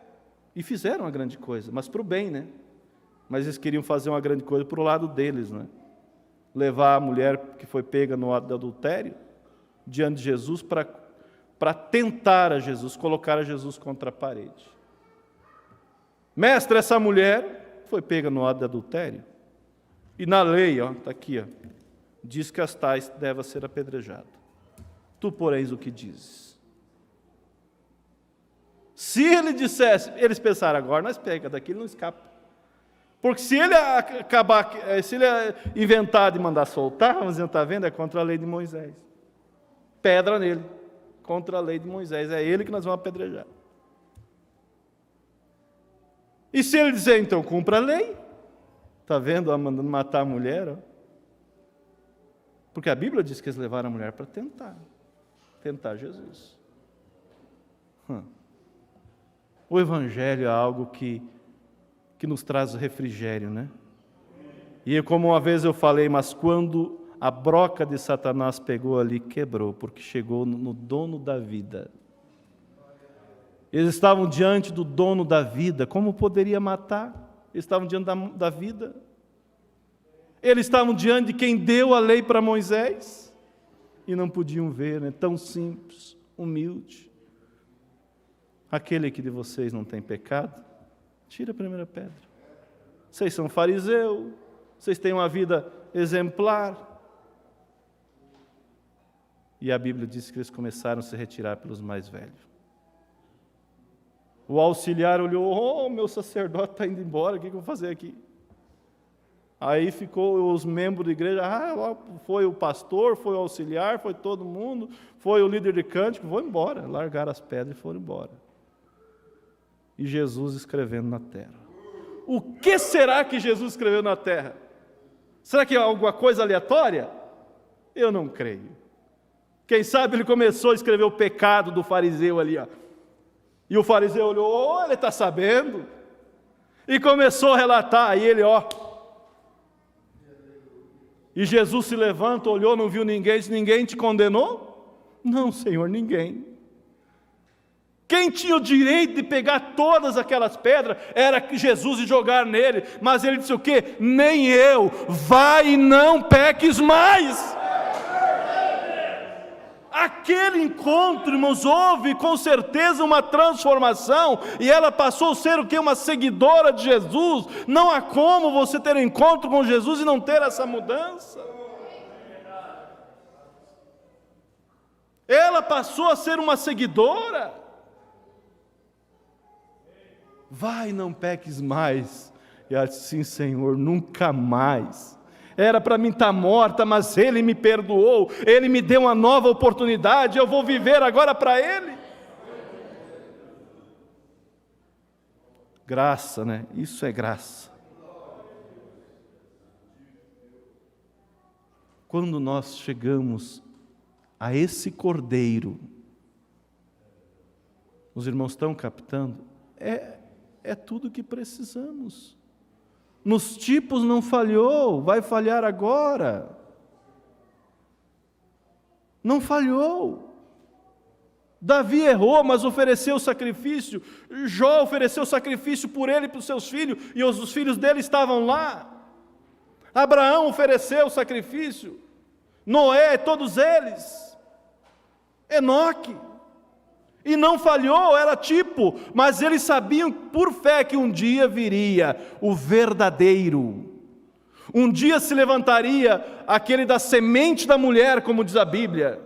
e fizeram uma grande coisa, mas para o bem, né? Mas eles queriam fazer uma grande coisa para o lado deles, né? Levar a mulher que foi pega no ato de adultério diante de Jesus para tentar a Jesus, colocar a Jesus contra a parede. Mestre, essa mulher foi pega no ato de adultério. E na lei, está aqui, diz que as tais devem ser apedrejadas. Tu, porém, o que dizes? Se ele dissesse, eles pensaram, agora nós pega daqui, ele não escapa. Porque se ele inventar de mandar soltar, vamos dizer, está vendo? É contra a lei de Moisés. Pedra nele, contra a lei de Moisés. É ele que nós vamos apedrejar. E se ele dizer, então, cumpra a lei, está vendo, mandando matar a mulher? Ó. Porque a Bíblia diz que eles levaram a mulher para tentar Jesus. O Evangelho é algo que nos traz refrigério, né? E como uma vez eu falei, mas quando a broca de Satanás pegou ali, quebrou, porque chegou no dono da vida. Eles estavam diante do dono da vida, como poderia matar? Eles estavam diante da vida. Eles estavam diante de quem deu a lei para Moisés, e não podiam ver, né? Tão simples, humilde. Aquele que de vocês não tem pecado, tira a primeira pedra. Vocês são fariseus, vocês têm uma vida exemplar. E a Bíblia diz que eles começaram a se retirar pelos mais velhos. O auxiliar olhou, meu sacerdote está indo embora, o que eu vou fazer aqui? Aí ficou os membros da igreja, foi o pastor, foi o auxiliar, foi todo mundo, foi o líder de cântico, vou embora. Largaram as pedras e foram embora. E Jesus escrevendo na terra. O que será que Jesus escreveu na terra? Será que é alguma coisa aleatória? Eu não creio. Quem sabe ele começou a escrever o pecado do fariseu ali, ó. E o fariseu olhou, ele está sabendo. E começou a relatar, e ele, ó. E Jesus se levanta, olhou, não viu ninguém, disse: ninguém te condenou? Não, Senhor, ninguém. Quem tinha o direito de pegar todas aquelas pedras era Jesus e jogar nele. Mas ele disse o quê? Nem eu. Vai e não peques mais. Aquele encontro, irmãos, houve com certeza uma transformação, e ela passou a ser o quê? Uma seguidora de Jesus. Não há como você ter um encontro com Jesus e não ter essa mudança. Ela passou a ser uma seguidora. Vai, não peques mais. E ela disse: sim, Senhor, nunca mais. Era para mim estar morta, mas Ele me perdoou, Ele me deu uma nova oportunidade, eu vou viver agora para Ele. Graça, né? Isso é graça. Quando nós chegamos a esse Cordeiro, os irmãos estão captando? É tudo que precisamos. Nos tipos não falhou, vai falhar agora. Não falhou. Davi errou, mas ofereceu sacrifício. Jó ofereceu sacrifício por ele e para os seus filhos, e os filhos dele estavam lá. Abraão ofereceu sacrifício. Noé, todos eles. Enoque. E não falhou, era tipo, mas eles sabiam por fé que um dia viria o verdadeiro. Um dia se levantaria aquele da semente da mulher, como diz a Bíblia.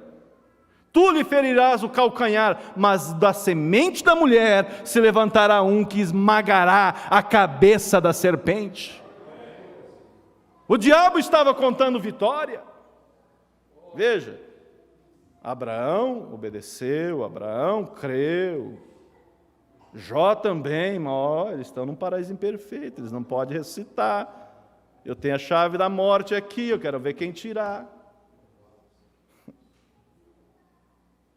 Tu lhe ferirás o calcanhar, mas da semente da mulher se levantará um que esmagará a cabeça da serpente. O diabo estava contando vitória. Veja. Abraão obedeceu, Abraão creu, Jó também, mas eles estão num paraíso imperfeito, eles não podem ressuscitar. Eu tenho a chave da morte aqui, eu quero ver quem tirar.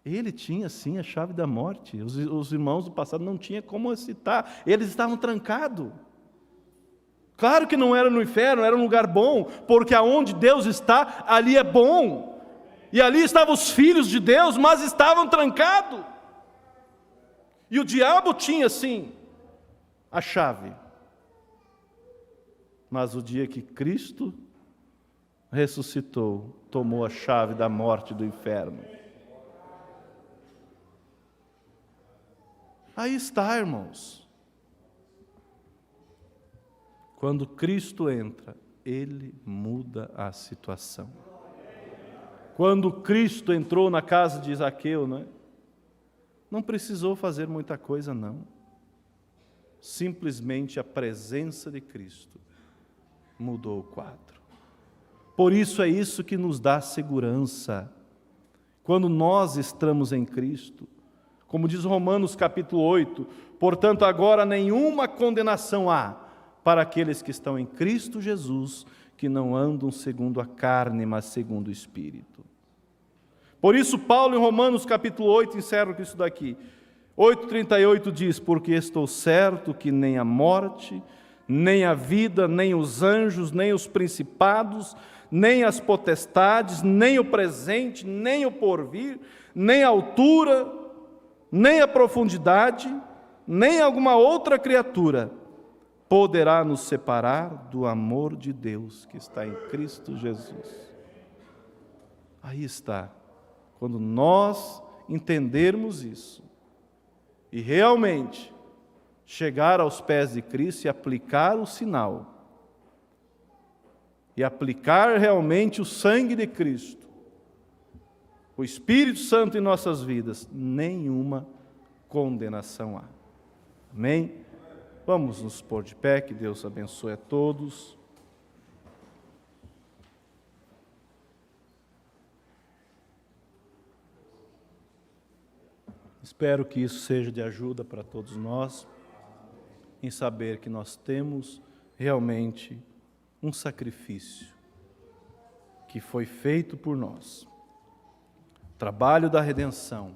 Ele tinha sim a chave da morte, os irmãos do passado não tinham como ressuscitar, eles estavam trancados. Claro que não era no inferno, era um lugar bom, porque aonde Deus está, ali é bom. E ali estavam os filhos de Deus, mas estavam trancados. E o diabo tinha, sim, a chave. Mas o dia que Cristo ressuscitou, tomou a chave da morte e do inferno. Aí está, irmãos. Quando Cristo entra, Ele muda a situação. Quando Cristo entrou na casa de Zaqueu, não precisou fazer muita coisa, não. Simplesmente a presença de Cristo mudou o quadro. Por isso é isso que nos dá segurança. Quando nós estamos em Cristo, como diz Romanos capítulo 8, portanto agora nenhuma condenação há para aqueles que estão em Cristo Jesus, que não andam segundo a carne, mas segundo o Espírito. Por isso Paulo em Romanos capítulo 8 encerra com isso daqui. 8,38 diz: porque estou certo que nem a morte, nem a vida, nem os anjos, nem os principados, nem as potestades, nem o presente, nem o porvir, nem a altura, nem a profundidade, nem alguma outra criatura poderá nos separar do amor de Deus que está em Cristo Jesus. Aí está. Quando nós entendermos isso e realmente chegar aos pés de Cristo e aplicar o sinal, e aplicar realmente o sangue de Cristo, o Espírito Santo em nossas vidas, nenhuma condenação há. Amém? Vamos nos pôr de pé, que Deus abençoe a todos. Espero que isso seja de ajuda para todos nós, em saber que nós temos realmente um sacrifício que foi feito por nós. O trabalho da redenção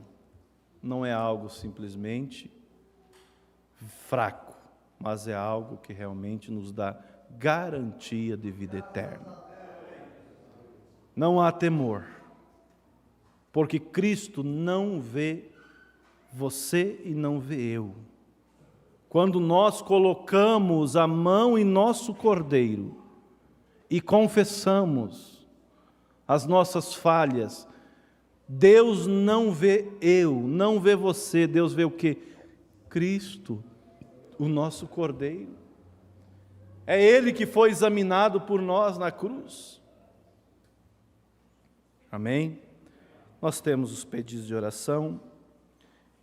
não é algo simplesmente fraco, mas é algo que realmente nos dá garantia de vida eterna. Não há temor, porque Cristo não vê você e não vê eu. Quando nós colocamos a mão em nosso cordeiro e confessamos as nossas falhas, Deus não vê eu, não vê você, Deus vê o quê? Cristo, o nosso cordeiro. É Ele que foi examinado por nós na cruz. Amém? Nós temos os pedidos de oração.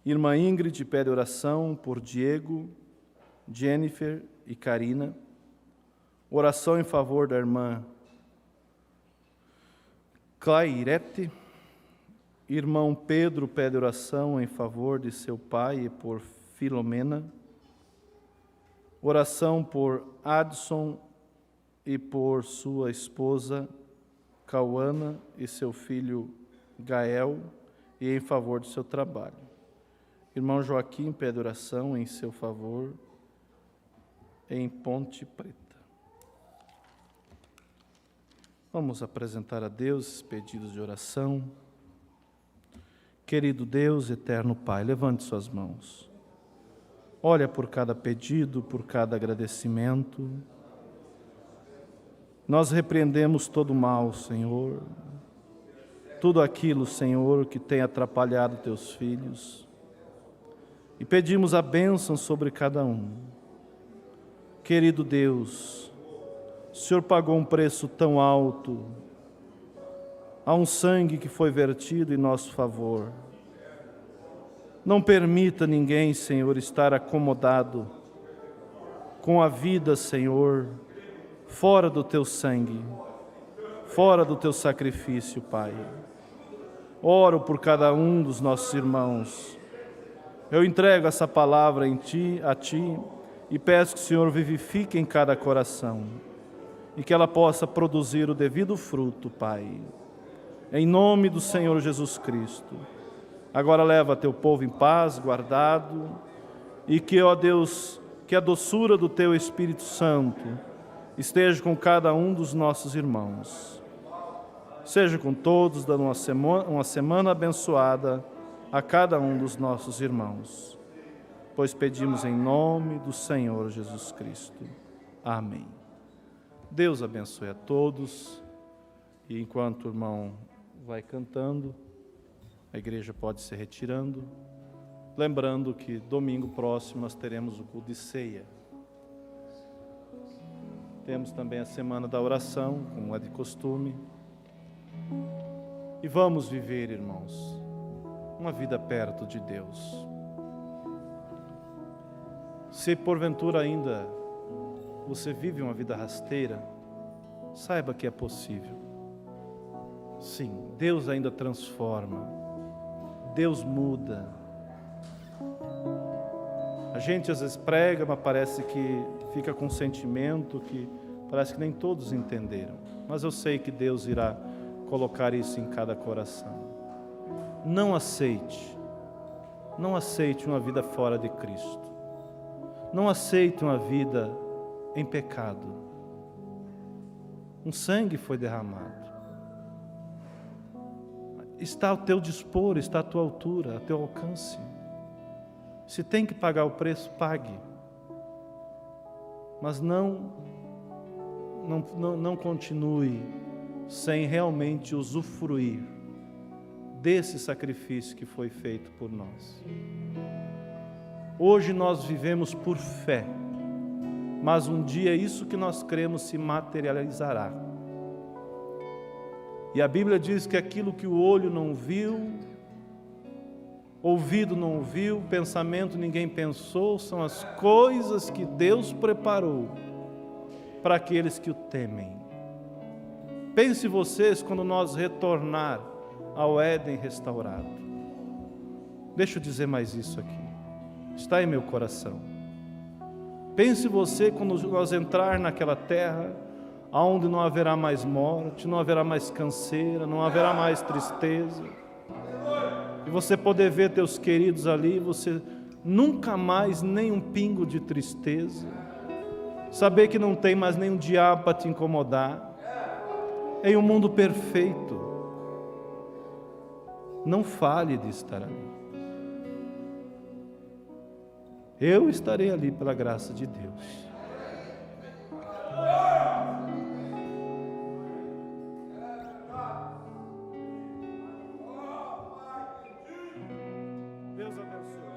Irmã Ingrid pede oração por Diego, Jennifer e Karina. Oração em favor da irmã Clairete. Irmão Pedro pede oração em favor de seu pai e por Filomena. Oração por Adson e por sua esposa Cauana e seu filho Gael e em favor do seu trabalho. Irmão Joaquim pede oração em seu favor em Ponte Preta. Vamos apresentar a Deus esses pedidos de oração. Querido Deus, eterno Pai, levante suas mãos. Olha por cada pedido, por cada agradecimento. Nós repreendemos todo mal, Senhor. Tudo aquilo, Senhor, que tem atrapalhado teus filhos. E pedimos a bênção sobre cada um. Querido Deus, o Senhor pagou um preço tão alto. Há um sangue que foi vertido em nosso favor. Não permita ninguém, Senhor, estar acomodado com a vida, Senhor, fora do teu sangue, fora do teu sacrifício, Pai. Oro por cada um dos nossos irmãos. Eu entrego essa palavra a Ti e peço que o Senhor vivifique em cada coração e que ela possa produzir o devido fruto, Pai. Em nome do Senhor Jesus Cristo. Agora leva teu povo em paz, guardado, e que, ó Deus, que a doçura do teu Espírito Santo esteja com cada um dos nossos irmãos. Seja com todos, dando uma semana abençoada a cada um dos nossos irmãos. Pois pedimos em nome do Senhor Jesus Cristo. Amém. Deus abençoe a todos, e enquanto o irmão vai cantando, a igreja pode se retirando, lembrando que domingo próximo nós teremos o culto de ceia. Temos também a semana da oração, como é de costume. E vamos viver, irmãos, uma vida perto de Deus. Se porventura ainda você vive uma vida rasteira, saiba que é possível. Sim, Deus ainda transforma. Deus muda. A gente às vezes prega, mas parece que fica com um sentimento que parece que nem todos entenderam. Mas eu sei que Deus irá colocar isso em cada coração. Não aceite uma vida fora de Cristo. Não aceite uma vida em pecado. Um sangue foi derramado. Está ao teu dispor, está à tua altura, ao teu alcance. Se tem que pagar o preço, pague. Mas não continue sem realmente usufruir desse sacrifício que foi feito por nós. Hoje nós vivemos por fé, mas um dia isso que nós cremos se materializará. E a Bíblia diz que aquilo que o olho não viu, ouvido não ouviu, pensamento ninguém pensou, são as coisas que Deus preparou para aqueles que o temem. Pense vocês quando nós retornar ao Éden restaurado. Deixa eu dizer mais isso aqui. Está em meu coração. Pense você quando nós entrar naquela terra aonde não haverá mais morte, não haverá mais canseira, não haverá mais tristeza. E você poder ver teus queridos ali, você nunca mais nem um pingo de tristeza. Saber que não tem mais nenhum diabo para te incomodar. Em um mundo perfeito, não fale de estar ali. Eu estarei ali pela graça de Deus. Deus abençoe.